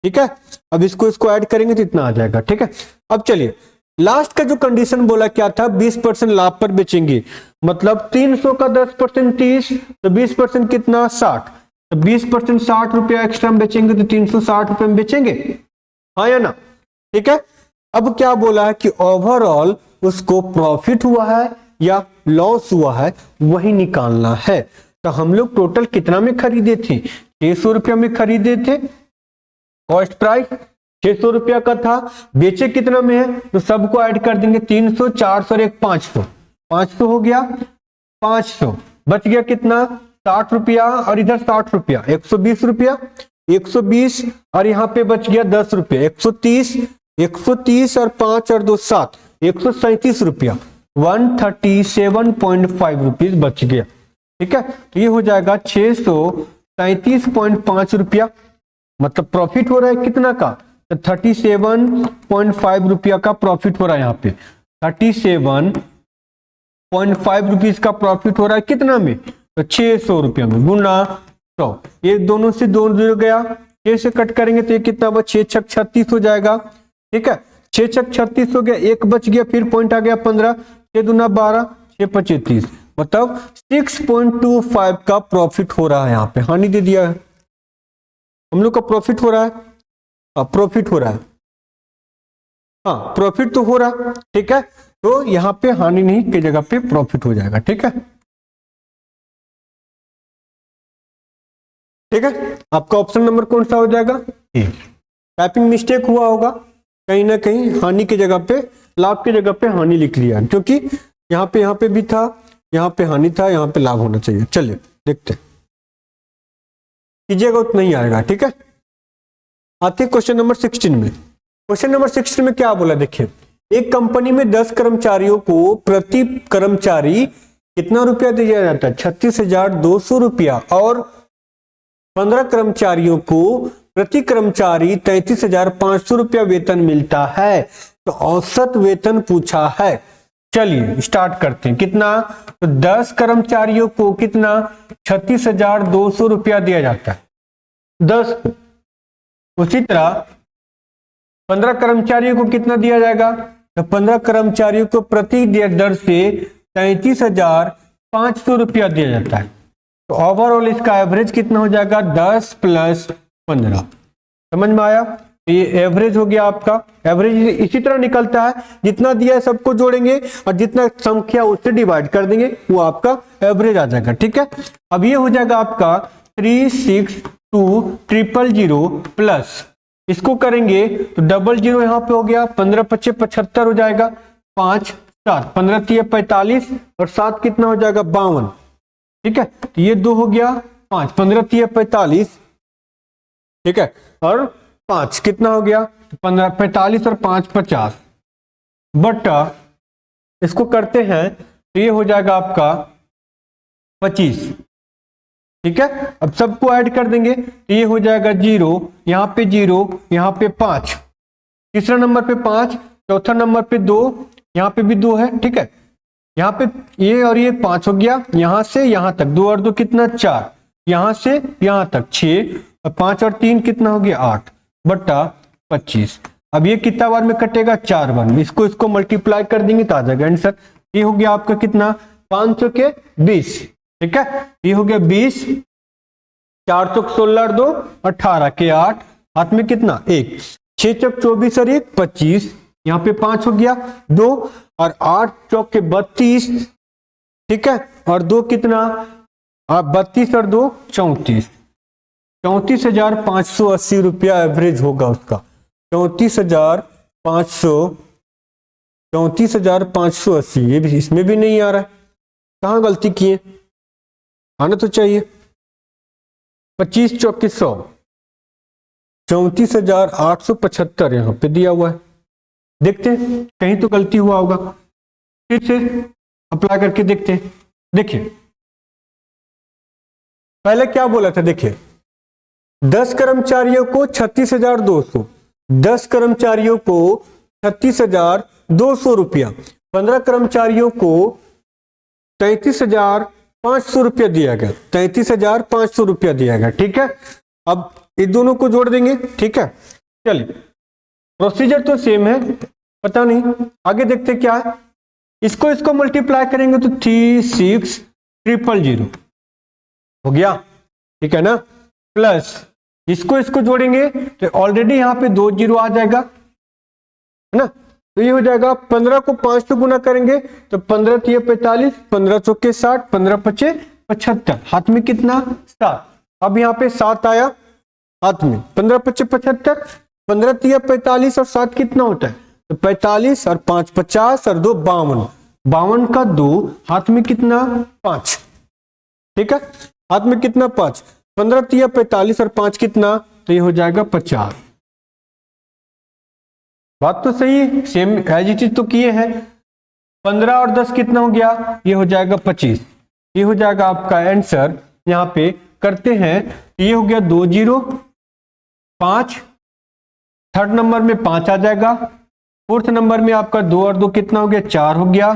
Speaker 1: ठीक है। अब इसको ऐड करेंगे तो इतना आ जाएगा, ठीक है। अब चलिए लास्ट का जो कंडीशन बोला क्या था, 20% लाभ पर बेचेंगे, मतलब 300 का 10% 30, तो 20% कितना 60, तो 20% 60 रुपया एक्स्ट्रा में बेचेंगे तो 360 रुपये में बेचेंगे, हाँ या ना, ठीक है। अब क्या बोला है कि ओवरऑल उसको प्रॉफिट हुआ है या लॉस हुआ है वही निकालना है। तो हम लोग टोटल कितना में खरीदे थे, 600 रुपया में खरीदे थे, कॉस्ट प्राइस 600 रुपया का था, बेचे कितना में है, तो सबको ऐड कर देंगे 300, 400 और 1 500, 500 हो गया, 500 बच गया कितना 60 रुपया, और इधर 60 रुपया 120 रुपया, 120 और यहाँ पे बच गया 10 रुपया 130, 130 और 5 और 2 7, 137 रुपया, 137.5 रुपीज बच गया, ठीक है। तो ये हो जाएगा 637.5 रुपया, मतलब प्रॉफिट हो रहा है कितना का, तो 37.5 रुपया का प्रॉफिट हो रहा है, यहाँ पे 37.5 रुपीज का प्रॉफिट हो रहा है कितना में, तो 600 रुपया में गुना 100, ये दोनों से 2 जुड़ गया, 6 से कट करेंगे तो ये कितना बच 6 छक 36 हो जाएगा, ठीक है, 6 छक 36 हो गया, एक बच गया, फिर पॉइंट आ गया 15, 6 दूना 12, 6 25 30, मतलब 6.25 का प्रॉफिट हो रहा है, यहाँ पे हानि दे दिया है, हम लोग का प्रॉफिट हो रहा है, प्रॉफिट हो रहा है, हाँ प्रॉफिट तो हो रहा है, ठीक है। तो यहां पे हानि नहीं की जगह पे प्रॉफिट हो जाएगा, ठीक है, ठीक है। आपका ऑप्शन नंबर कौन सा हो जाएगा, ए। टाइपिंग मिस्टेक हुआ होगा, कहीं ना कहीं हानि की जगह पे लाभ की जगह पे हानि लिख लिया, क्योंकि यहाँ पे भी था, यहाँ पे हानि था, यहाँ पे लाभ होना चाहिए। चलिए देखते हैं, कीजिएगा उतना ही आएगा, ठीक है। आते क्वेश्चन नंबर 16 में। क्वेश्चन नंबर 16 में क्या बोला, देखिए एक कंपनी में 10 कर्मचारियों को प्रति कर्मचारी कितना रुपया दिया जाता है, 36,200 रुपया, और 15 कर्मचारियों को प्रति कर्मचारी 33,500 रुपया वेतन मिलता है। तो औसत वेतन पूछा है। चलिए स्टार्ट करते हैं, कितना, तो 10 कर्मचारियों को कितना 36,200 रुपया दिया जाता है 10। उसी तरह 15 कर्मचारियों को कितना दिया जाएगा, तो 15 कर्मचारियों को प्रति दर से 33,500 रुपया दिया जाता है। तो ओवरऑल इसका एवरेज कितना हो जाएगा, 10 + 15, समझ में आया। ये एवरेज हो गया आपका। एवरेज इसी तरह निकलता है, जितना दिया है सबको जोड़ेंगे और जितना संख्या उससे डिवाइड कर देंगे, वो आपका एवरेज आ जाएगा, ठीक है। अब ये हो जाएगा आपका 362,000 प्लस इसको करेंगे तो 00 यहाँ पे हो गया, 15 × 5 = 75 हो जाएगा, 5 7 15 × 3 = 45 और 7 कितना हो जाएगा 52, ठीक है। तो ये 2 हो गया, 5 15 × 3 = 45, ठीक है, और 5 कितना हो गया 15 45 और 5 50, बटा इसको करते हैं तो ये हो जाएगा आपका 25, ठीक है। अब सबको ऐड कर देंगे तो ये हो जाएगा 0, यहाँ पे 0, यहाँ पे 5, तीसरा नंबर पे 5, चौथा नंबर पे 2, यहाँ पे भी 2 है, ठीक है। यहाँ पे ये और ये 5 हो गया, यहां से यहां तक 2 और 2 कितना 4, यहां से यहां तक 6, और 5 और 3 कितना हो गया 8 बट्टा 25। अब ये कितना बार में कटेगा 4 बार में, इसको मल्टीप्लाई कर देंगे तो आ जाएगा आंसर। ये हो गया आपका कितना 500 के 20, ठीक है। ये हो गया 20, 4 चौक 16 और 2 18 के 8, हाथ में कितना 1, 6 चौक 24 और 1 25, यहाँ पे 5 हो गया 2, और 8 चौक के 32, ठीक है, और 2 कितना 32 और 2 34, 34,580 रुपया एवरेज होगा उसका। 34,580, ये भी इसमें भी नहीं आ रहा है, कहाँ गलती किए, आना तो चाहिए। 25 चौक 100, 34,875 यहाँ पे दिया हुआ है। देखते हैं कहीं तो गलती हुआ होगा, फिर से अप्लाई करके देखते हैं। देखिए पहले क्या बोला था, देखिए 10 कर्मचारियों को 36,200, 10 कर्मचारियों को 36,200 रुपया, 15 कर्मचारियों को 33,500 रुपया दिया गया, 33,500 रुपया दिया गया, ठीक है। अब इन दोनों को जोड़ देंगे, ठीक है। चलिए प्रोसीजर तो सेम है, पता नहीं आगे देखते क्या है। इसको मल्टीप्लाई करेंगे तो 36,000 हो गया, ठीक है ना, प्लस इसको जोड़ेंगे तो ऑलरेडी यहाँ पे 2 जीरो आ जाएगा, है ना। तो ये हो जाएगा 15 को 5 से गुना करेंगे तो 15 तिया 45, 15 चौके 60, 15 पचे 75, हाथ में कितना 7। अब यहाँ पे 7 आया हाथ में, 15 पचे 75, 15 तिया 45 और 7 कितना होता है, तो 45 और 5 50 और 2 52, 52 का 2 हाथ में कितना 5, ठीक है, हाथ में कितना 5, 15 तिया 45 और 5 कितना, तो ये हो जाएगा 50। बात तो सही है, सेम एज इट इज तो किए हैं। 15 और 10 कितना हो गया, ये हो जाएगा 25, ये हो जाएगा आपका आंसर। यहाँ पे करते हैं, ये हो गया 2 जीरो 5, थर्ड नंबर में 5 आ जाएगा, फोर्थ नंबर में आपका 2 और 2 कितना हो गया 4 हो गया,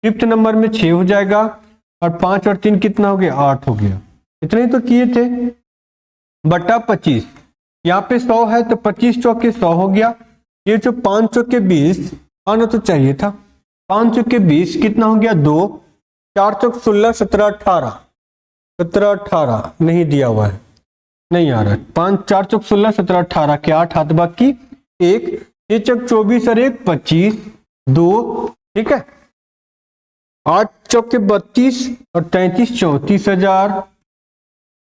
Speaker 1: फिफ्थ नंबर में 6 हो जाएगा, और 5 और 3 कितना हो गया 8 हो गया। इतने ही तो किए थे, बटा 25, यहाँ पे 100 है तो 25 चौके 100 हो गया। ये जो 5 चौके 20 आना तो चाहिए था, 5 चौके 20 कितना हो गया 2, 4 चौक 16 17 18, 17 18 नहीं दिया हुआ है, नहीं आ रहा है। 5 4 चौक 16 17 18 के 8 हाथ बाकी 1, 6 चौक 24 और 1 25 2, ठीक है, 8 चौके 32 और 33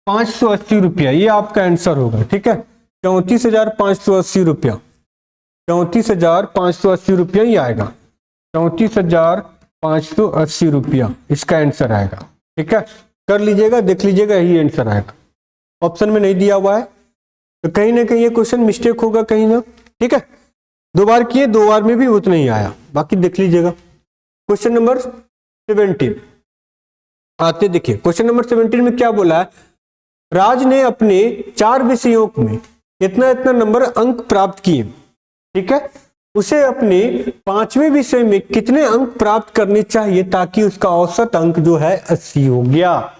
Speaker 1: 34,580 रुपया, ये आपका आंसर होगा, ठीक है। 34,580 रुपया, 34,580 रुपया ही आएगा, 34,580 रुपया इसका आंसर आएगा, ठीक है। कर लीजिएगा, देख लीजिएगा, यही आंसर आएगा। ऑप्शन में नहीं दिया हुआ है तो कहीं ना कहीं ये क्वेश्चन मिस्टेक होगा कहीं ना, ठीक है। 2 बार किए, 2 बार में भी उतना ही आया, बाकी देख लीजिएगा। क्वेश्चन नंबर 17 आते, देखिए क्वेश्चन नंबर 17 में क्या बोला है, राज ने अपने 4 विषयों में इतना इतना नंबर अंक प्राप्त किए, ठीक है। उसे अपने 5वें विषय में कितने अंक प्राप्त करने चाहिए ताकि उसका औसत अंक जो है 80 हो गया।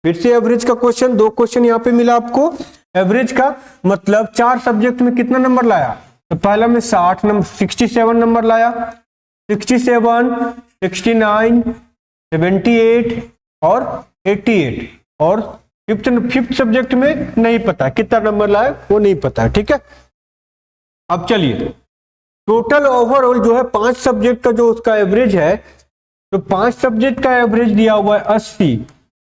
Speaker 1: फिर से एवरेज का क्वेश्चन, 2 क्वेश्चन यहाँ पे मिला आपको। एवरेज का मतलब 4 सब्जेक्ट में कितना नंबर लाया, तो पहला में 60 नंबर 67 नंबर लाया, 67 69 78 और 88, और फिफ्थ सब्जेक्ट में नहीं पता कितना नंबर लाया, वो नहीं पता, ठीक है। अब चलिए टोटल ओवरऑल जो है 5 सब्जेक्ट का जो उसका एवरेज है, तो 5 सब्जेक्ट का एवरेज दिया हुआ है 80,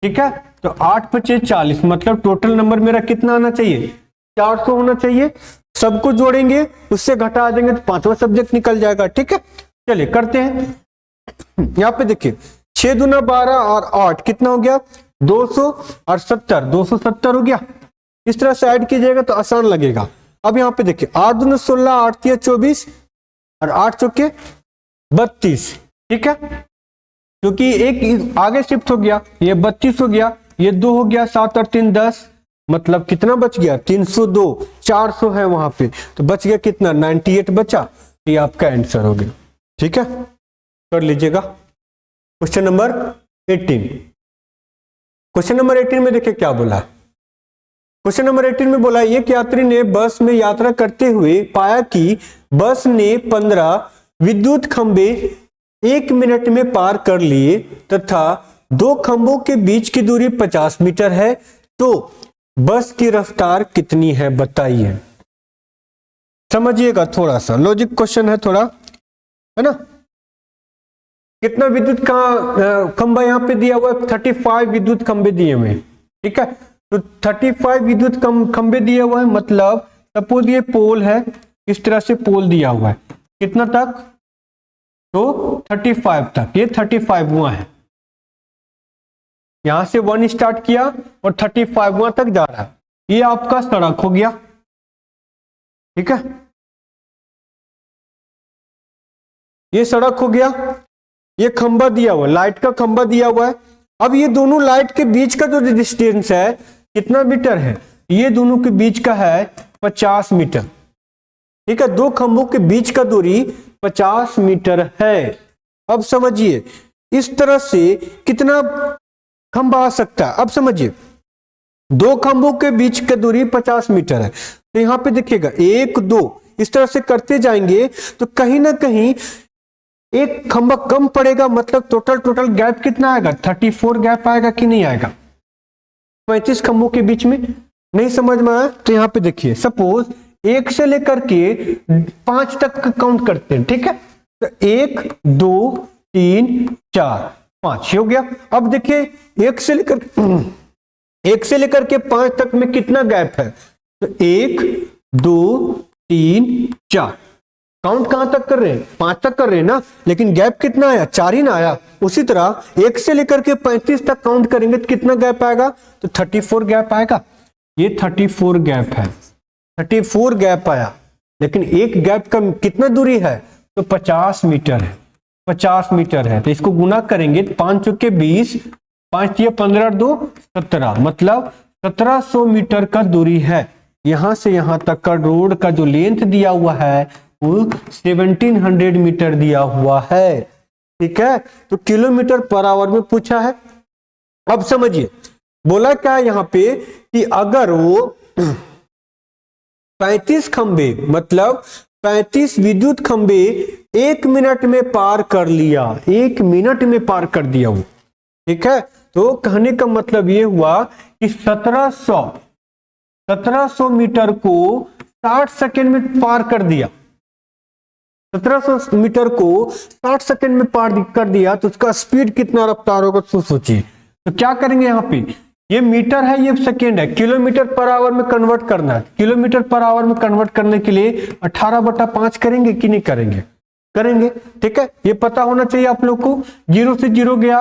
Speaker 1: ठीक है। तो 8 पचे 40, मतलब टोटल नंबर मेरा कितना आना चाहिए 400 होना चाहिए। सबको जोड़ेंगे, उससे घटा देंगे तो 5वां सब्जेक्ट निकल जाएगा, ठीक है। चलिए करते हैं, यहाँ पे देखिए 6 दूना 12 और 8 कितना हो गया 200 और 70, 270 हो गया। इस तरह से ऐड कीजिएगा तो आसान लगेगा। अब यहाँ पे देखिए 8 दूना 16, 8 तिया 24 और 8 चौके 32, ठीक है, क्योंकि एक आगे शिफ्ट हो गया, ये 32 हो गया, ये 2 हो गया, 7 और 3 10, मतलब कितना बच गया 302, 400 है वहां पे, तो बच गया कितना 98 बचा, ये आपका आंसर हो गया, ठीक है। कर लीजिएगा। Question number 18। क्वेश्चन नंबर 18 में देखिए क्या बोला है। क्वेश्चन नंबर 18 में बोला एक यात्री ने बस में यात्रा करते हुए पाया कि बस ने 15 विद्युत खंभे 1 मिनट में पार कर लिए तथा 2 खंभों के बीच की दूरी 50 मीटर है, तो बस की रफ्तार कितनी है बताइए। समझिएगा, थोड़ा सा लॉजिक क्वेश्चन है थोड़ा, है ना। कितना विद्युत का खंभा यहाँ पे दिया हुआ है, 35 विद्युत खंभे दिए हुए हैं, ठीक है। तो 35 विद्युत खंभे दिए हुए हैं, मतलब सपोज ये पोल है, इस तरह से पोल दिया हुआ है, कितना तक, तो 35 तक, ये 35 हुआ है, यहां से 1 स्टार्ट किया और 35 वहां तक जा रहा है, ये आपका सड़क हो गया, ठीक है, ये सड़क हो गया। ये खंभा दिया हुआ है, लाइट का खंभा दिया हुआ है। अब ये दोनों लाइट के बीच का जो डिस्टेंस है कितना मीटर है, ये दोनों के बीच का है 50 मीटर, ठीक है। 2 खंभों के बीच का दूरी 50 मीटर है। अब समझिए इस तरह से कितना खंभा आ सकता है। अब समझिए 2 खंभों के बीच की दूरी 50 मीटर है, तो यहां पे देखिएगा 1 2 इस तरह से करते जाएंगे तो कहीं ना कहीं एक खंभा कम पड़ेगा, मतलब टोटल गैप कितना आएगा, 34 गैप आएगा कि नहीं आएगा 35 खंभों के बीच में। नहीं समझ में आया तो यहां पे देखिए, सपोज 1 से लेकर के 5 तक काउंट करते हैं, ठीक है। तो 1 2 3 4 5 हो गया। अब देखिए 1 से लेकर के 5 तक में कितना गैप है, तो 1 2 3 4, काउंट कहां तक कर रहे हैं, 5 तक कर रहे हैं ना, लेकिन गैप कितना आया, 4 ही ना आया। उसी तरह 1 से लेकर के 35 तक काउंट करेंगे तो कितना गैप आएगा, तो 34 गैप आएगा। ये 34 गैप है, 34 गैप आया, लेकिन एक गैप का कितना दूरी है, तो 50 मीटर है, 50 मीटर है। तो इसको गुना करेंगे, 5 चौके 20, 5 या 15 2 17, मतलब 1700 मीटर का दूरी है। यहां से यहां तक का रोड का जो लेंथ दिया हुआ है वो 1700 मीटर दिया हुआ है, ठीक है। तो किलोमीटर पर आवर में पूछा है। अब समझिए बोला क्या यहां पे कि अगर वो 35 खंबे, मतलब 35 विद्युत खंबे 1 मिनट में पार कर लिया, 1 मिनट में पार कर दिया वो, ठीक है। तो कहने का मतलब ये हुआ कि 1700 मीटर को 60 सेकेंड में पार कर दिया, 1700 मीटर को 60 सेकेंड में पार कर दिया, तो उसका स्पीड कितना रफ्तार होगा तो सोचिए। तो क्या करेंगे, यहाँ पे ये मीटर है, ये सेकेंड है, किलोमीटर पर आवर में कन्वर्ट करना है। किलोमीटर पर आवर में कन्वर्ट करने के लिए 18/5 करेंगे कि नहीं करेंगे, करेंगे, ठीक है। ये पता होना चाहिए आप लोग को। 0 से 0 गया,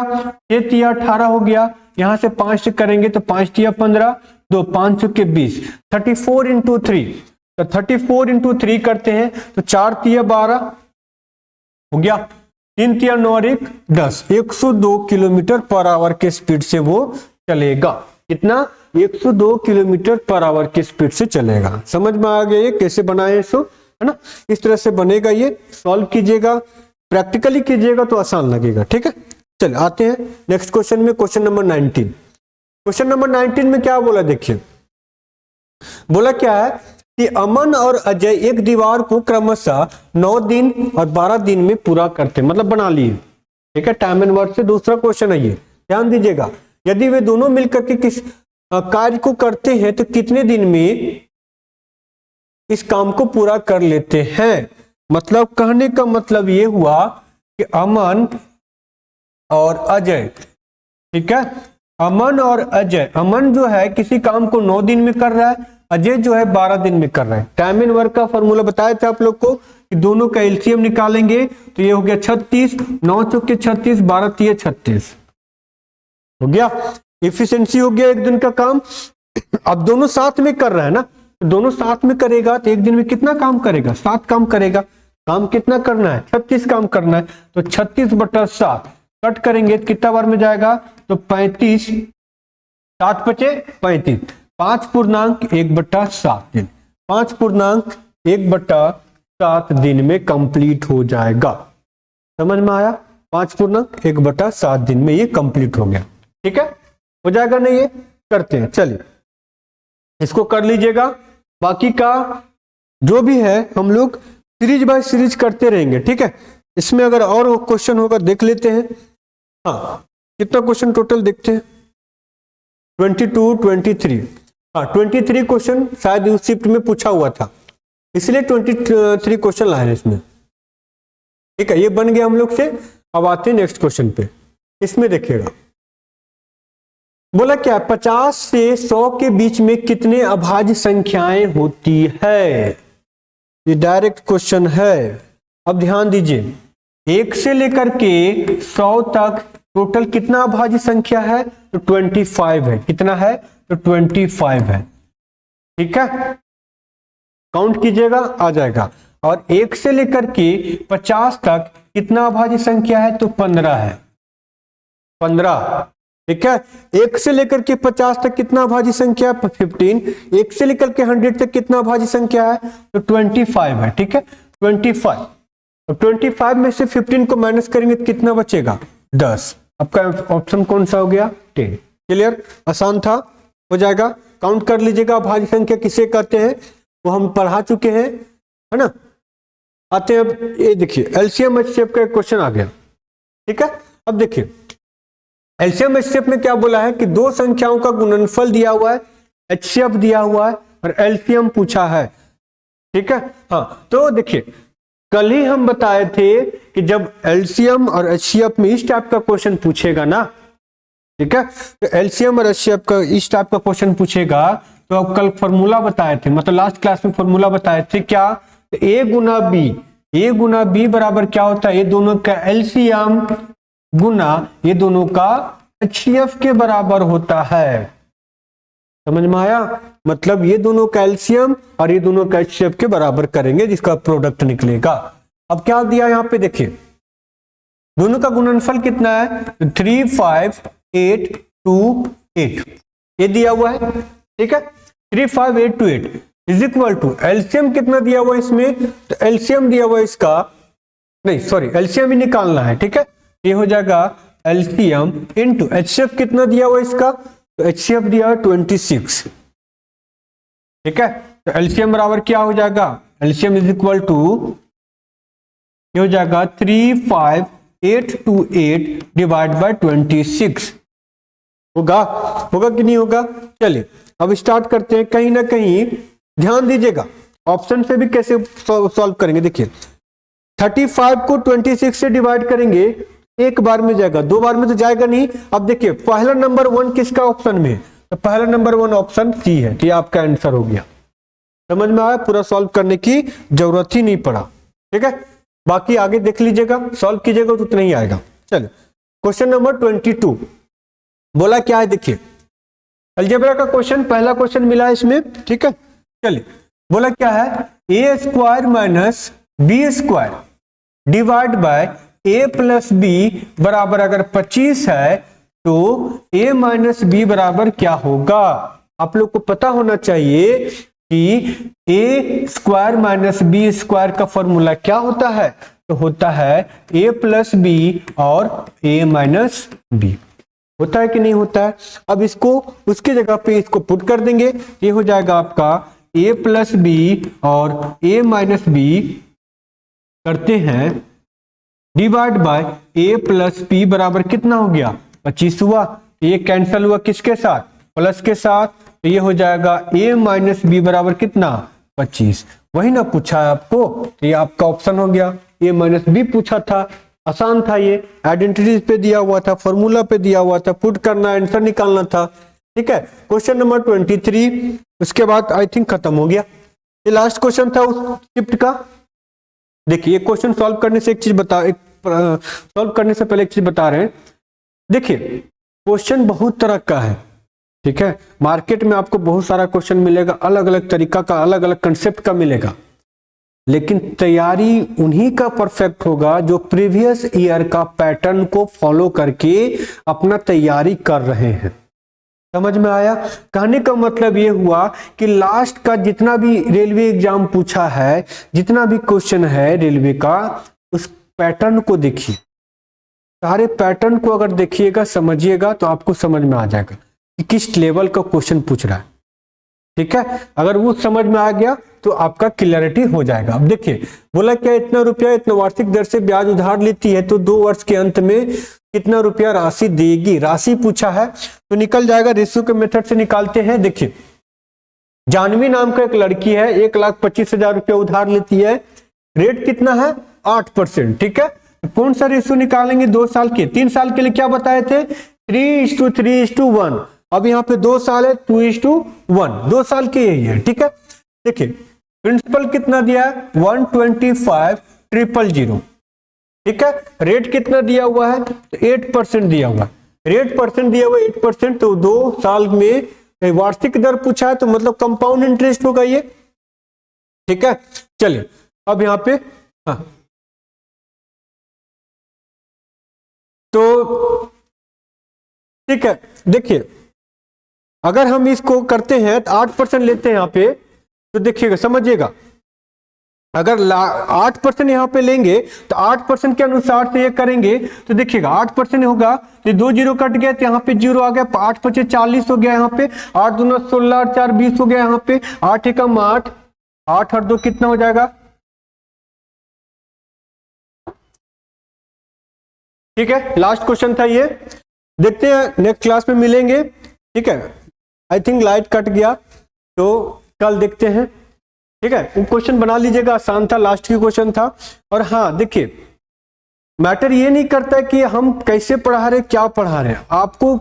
Speaker 1: 1 या 18 हो गया, यहां से 5 से करेंगे तो 5 या 15, 2 5 चौके 20, 34 इंटू 3, तो 34 इंटू 3 करते हैं तो 4 तिया 12 हो गया, 3 तिया 9 और 1 10, 102 किलोमीटर पर आवर के स्पीड से वो चलेगा। कितना, 102 किलोमीटर पर आवर की स्पीड से चलेगा। समझ में आ गया ये कैसे बनाए इसको, है ना। इस तरह से बनेगा, ये सॉल्व कीजिएगा, प्रैक्टिकली कीजिएगा तो आसान लगेगा, ठीक है। चलिए आते हैं नेक्स्ट क्वेश्चन में, क्वेश्चन नंबर 19। क्वेश्चन नंबर 19 में क्या बोला, देखिए बोला क्या है कि अमन और अजय एक दीवार को क्रमशः 9 दिन और 12 दिन में पूरा करते, मतलब बना लिए, ठीक है। टाइम एंड वर्क से दूसरा क्वेश्चन है ये, ध्यान दीजिएगा। यदि वे दोनों मिलकर के किस कार्य को करते हैं तो कितने दिन में इस काम को पूरा कर लेते हैं। मतलब कहने का मतलब ये हुआ कि अमन और अजय, ठीक है, अमन और अजय, अमन जो है किसी काम को 9 दिन में कर रहा है, अजय जो है 12 दिन में कर रहा है। टाइम एंड वर्क का फॉर्मूला बताया था आप लोग को कि दोनों का एलसीएम निकालेंगे तो ये हो गया 36, 9 चौके 36, 12 तिये 36 हो गया। इफिशिएंसी हो गया एक दिन का काम। अब दोनों साथ में कर रहा है ना, दोनों साथ में करेगा तो एक दिन में कितना काम करेगा, 7 काम करेगा। काम कितना करना है, 36 काम करना है, तो 36/7 कट करेंगे तो कितना बार में जाएगा, तो 35, 7 बचे 35, 5.1/7 दिन, 5.1/7 दिन में कंप्लीट हो जाएगा। समझ में आया। 5×1/7 दिन में ये कंप्लीट हो गया। ठीक है, हो जाएगा नहीं? ये करते हैं, चलिए इसको कर लीजिएगा। बाकी का जो भी है हम लोग सीरीज बाय सीरीज करते रहेंगे। ठीक है, इसमें अगर और क्वेश्चन होगा देख लेते हैं। हाँ, कितना क्वेश्चन टोटल देखते हैं? 22, 23। हाँ, 23 क्वेश्चन शायद उस शिफ्ट में पूछा हुआ था, इसलिए 23 क्वेश्चन लाए इसमें। ठीक है, ये बन गया हम लोग से। अब आते हैं नेक्स्ट क्वेश्चन पे। इसमें देखिएगा, बोला क्या 50 से 100 के बीच में कितने अभाज्य संख्याएं होती है? ये डायरेक्ट क्वेश्चन है। अब ध्यान दीजिए, 1 से लेकर के 100 तक टोटल कितना अभाज्य संख्या है? तो 25 है। कितना है? तो 25 है। ठीक है, काउंट कीजिएगा, आ जाएगा। और 1 से लेकर के 50 तक कितना अभाज्य संख्या है? तो 15 है। 15। ठीक है, 1 से लेकर के 50 तक कितना अभाज्य संख्या है? 15। 1 से लेकर के 100 तक कितना अभाज्य संख्या है? तो 25 है। ठीक है, 25। और 25 में से 15 को माइनस करेंगे तो कितना बचेगा? 10। आपका ऑप्शन कौन सा हो गया? 10। क्लियर? आसान था, हो जाएगा। काउंट कर लीजिएगा। अभाज्य संख्या किसे कहते हैं वो हम पढ़ा चुके हैं, है ना। आते हैं अब, ये देखिए एलसीएम एचसीएफ का एक क्वेश्चन आ गया। ठीक है, अब देखिए एलसीएम एचसीएफ में क्या बोला है कि दो संख्याओं का गुणनफल दिया हुआ है, एचसीएफ दिया हुआ है और एलसीएम पूछा है। ठीक है, हाँ, तो देखिए कल ही हम बताए थे कि जब एलसीएम और एचसीएफ में इस टाइप का क्वेश्चन पूछेगा ना, ठीक है, तो एलसीएम और एचसीएफ का इस टाइप का क्वेश्चन पूछेगा तो अब कल फॉर्मूला बताए थे, मतलब लास्ट क्लास में फॉर्मूला बताए थे क्या? तो ए गुना बी बराबर क्या होता है? ये दोनों का एलसीएम गुना ये दोनों का एचसीएफ के बराबर होता है। समझ में आया? मतलब ये दोनों का एलसीएम और ये दोनों का एचसीएफ के बराबर करेंगे जिसका प्रोडक्ट निकलेगा। अब क्या दिया यहाँ पे देखिए, दोनों का गुणनफल कितना है? 3, 5, 8, 2, 8 ये दिया हुआ है। ठीक है, 3, 5, 8, 2, 8 इज इक्वल टू एलसीएम कितना दिया हुआ है इसमें? तो एलसीएम दिया हुआ है इसका, नहीं सॉरी एलसीएम ही निकालना है। ठीक है, ये हो जाएगा एलसीएम इंटू एचसीएफ कितना दिया हुआ है इसका? तो एचसीएफ दिया है 26। ठीक है, तो एलसीएम बराबर क्या हो जाएगा? एलसीएम इज इक्वल टू ये हो जाएगा 3, 5, 8, 2, 8 डिवाइड बाय 26। होगा कि नहीं होगा? चलिए अब स्टार्ट करते हैं। कहीं ना कहीं ध्यान दीजिएगा, ऑप्शन से भी कैसे सॉल्व करेंगे। देखिए 35 को 26 से डिवाइड करेंगे, एक बार में जाएगा, दो बार में तो जाएगा नहीं। अब देखिए पहला नंबर 1 किसका ऑप्शन में? तो पहला नंबर 1 ऑप्शन सी है, तो ये आपका आंसर हो गया। समझ में आया? पूरा सॉल्व करने की जरूरत ही नहीं पड़ा। ठीक है, बाकी आगे देख लीजिएगा, सॉल्व कीजिएगा तो उतना ही आएगा। चलिए क्वेश्चन नंबर 22 बोला क्या है? देखिए अलजेब्रा का क्वेश्चन, पहला क्वेश्चन मिला है इसमें। ठीक है, चलिए बोला क्या है? A square minus B square divide by A plus B बराबर अगर 25 है तो ए माइनस बी बराबर क्या होगा? आप लोग को पता होना चाहिए कि ए स्क्वायर माइनस बी स्क्वायर का फॉर्मूला क्या होता है? तो होता है ए प्लस बी और ए माइनस बी। होता है कि नहीं होता है? अब इसको उसकी जगह पे इसको पुट कर देंगे, ये हो जाएगा आपका ए प्लस बी और ए माइनस बी करते हैं divide by A plus B बराबर कितना हो गया? 25 हुआ। ये कैंसल हुआ किसके साथ? प्लस के साथ। तो ये हो जाएगा ए माइनस बी बराबर कितना? 25। वही ना पूछा है आपको, तो ये आपका ऑप्शन हो गया। ए माइनस बी पूछा था, आसान था, ये आइडेंटिटीज पे दिया हुआ था, फॉर्मूला पे दिया हुआ था, पुट करना आंसर निकालना था। ठीक है, क्वेश्चन नंबर 23 उसके बाद आई थिंक खत्म हो गया। ये लास्ट क्वेश्चन था उस शिफ्ट का। देखिए ये क्वेश्चन सॉल्व करने से सॉल्व करने से पहले एक चीज बता रहे हैं। देखिए क्वेश्चन बहुत तरह का है। ठीक है, मार्केट में आपको बहुत सारा क्वेश्चन मिलेगा, अलग अलग तरीका का, अलग अलग कंसेप्ट का मिलेगा, लेकिन तैयारी उन्हीं का परफेक्ट होगा जो प्रीवियस ईयर का पैटर्न को फॉलो करके अपना तैयारी कर रहे हैं। समझ में आया? कहने का मतलब ये हुआ कि लास्ट का जितना भी रेलवे एग्जाम पूछा है, जितना भी क्वेश्चन है रेलवे का, उस पैटर्न को देखिए। सारे पैटर्न को अगर देखिएगा, समझिएगा, तो आपको समझ में आ जाएगा कि किस लेवल का क्वेश्चन पूछ रहा है। ठीक है, अगर वो समझ में आ गया तो आपका क्लियरिटी हो जाएगा। अब देखिए, बोला क्या, इतना रुपया इतना वार्षिक दर से ब्याज उधार लेती है तो 2 वर्ष के अंत में कितना रुपया राशि देगी, राशि पूछा है तो निकल जाएगा। रेशियो के मेथड से निकालते हैं। देखिए, जानवी नाम का एक लड़की है, 1,25,000 रुपया उधार लेती है, रेट कितना है 8%। ठीक है, कौन सा रेशियो निकालेंगे, 2 साल के, 3 साल के लिए क्या बताए थे 3:3:1। अब यहाँ पे 2 साल है 2:1, 2 साल के यही है। ठीक है, देखिए प्रिंसिपल कितना दिया है 125,000। ठीक है, रेट कितना दिया हुआ है 8% दिया हुआ है, रेट परसेंट दिया हुआ है 8%, तो 2 साल में वार्षिक दर पूछा है तो मतलब कंपाउंड इंटरेस्ट होगा ये। ठीक है, चलिए अब यहाँ पे हाँ, तो ठीक है, देखिए अगर हम इसको करते हैं तो 8% लेते हैं यहाँ पे, तो देखिएगा समझिएगा, अगर 8% यहाँ पे लेंगे तो 8% के अनुसार से ये करेंगे तो देखिएगा 8% होगा तो 2 जीरो कट गया तो यहाँ पे 0 आ गया, 8×5 = 40 हो गया, यहाँ पे 8 दूना 16 और 4 20 हो गया, यहाँ पे 8 एकम 8, 8 और 2 कितना हो जाएगा। ठीक है, लास्ट क्वेश्चन था ये, देखते हैं नेक्स्ट क्लास में मिलेंगे। ठीक है, आई थिंक लाइट कट गया तो कल देखते हैं। ठीक है, वो क्वेश्चन बना लीजिएगा, आसान था, लास्ट की क्वेश्चन था। और हाँ देखिए, मैटर ये नहीं करता है कि हम कैसे पढ़ा रहे, क्या पढ़ा रहे हैं, आपको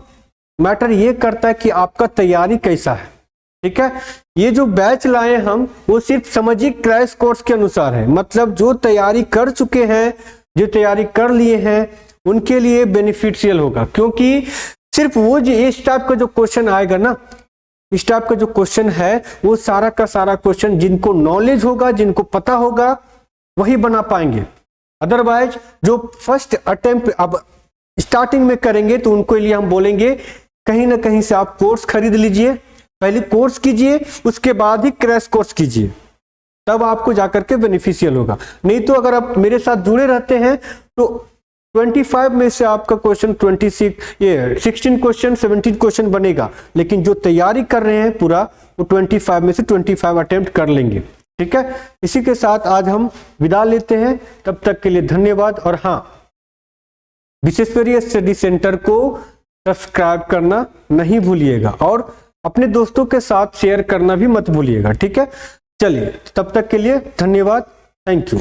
Speaker 1: मैटर ये करता है कि आपका तैयारी कैसा है। ठीक है, ये जो बैच लाए हम वो सिर्फ सामाजिक क्रैश कोर्स के अनुसार है, मतलब जो तैयारी कर चुके हैं, जो तैयारी कर लिए हैं उनके लिए बेनिफिशियल होगा, क्योंकि सिर्फ वो जो इस टाइप का जो क्वेश्चन आएगा ना, इस टाइप का जो क्वेश्चन है वो सारा का सारा क्वेश्चन जिनको नॉलेज होगा, जिनको पता होगा वही बना पाएंगे। अदरवाइज जो फर्स्ट अटेम्प्ट अब स्टार्टिंग में करेंगे तो उनको लिए हम बोलेंगे कहीं ना कहीं से आप कोर्स खरीद लीजिए, पहले कोर्स कीजिए, उसके बाद ही क्रैश कोर्स कीजिए, तब आपको जाकर के बेनिफिशियल होगा। नहीं तो अगर आप मेरे साथ जुड़े रहते हैं तो 25 में से आपका क्वेश्चन 16 क्वेश्चन 17 क्वेश्चन बनेगा, लेकिन जो तैयारी कर रहे हैं पूरा वो 25 में से 25 अटेम्प्ट कर लेंगे। ठीक है, इसी के साथ आज हम विदा लेते हैं, तब तक के लिए धन्यवाद। और हाँ, विशेश्वरीय स्टडी सेंटर को सब्सक्राइब करना नहीं भूलिएगा और अपने दोस्तों के साथ शेयर करना भी मत भूलिएगा। ठीक है, चलिए तब तक के लिए धन्यवाद, थैंक यू।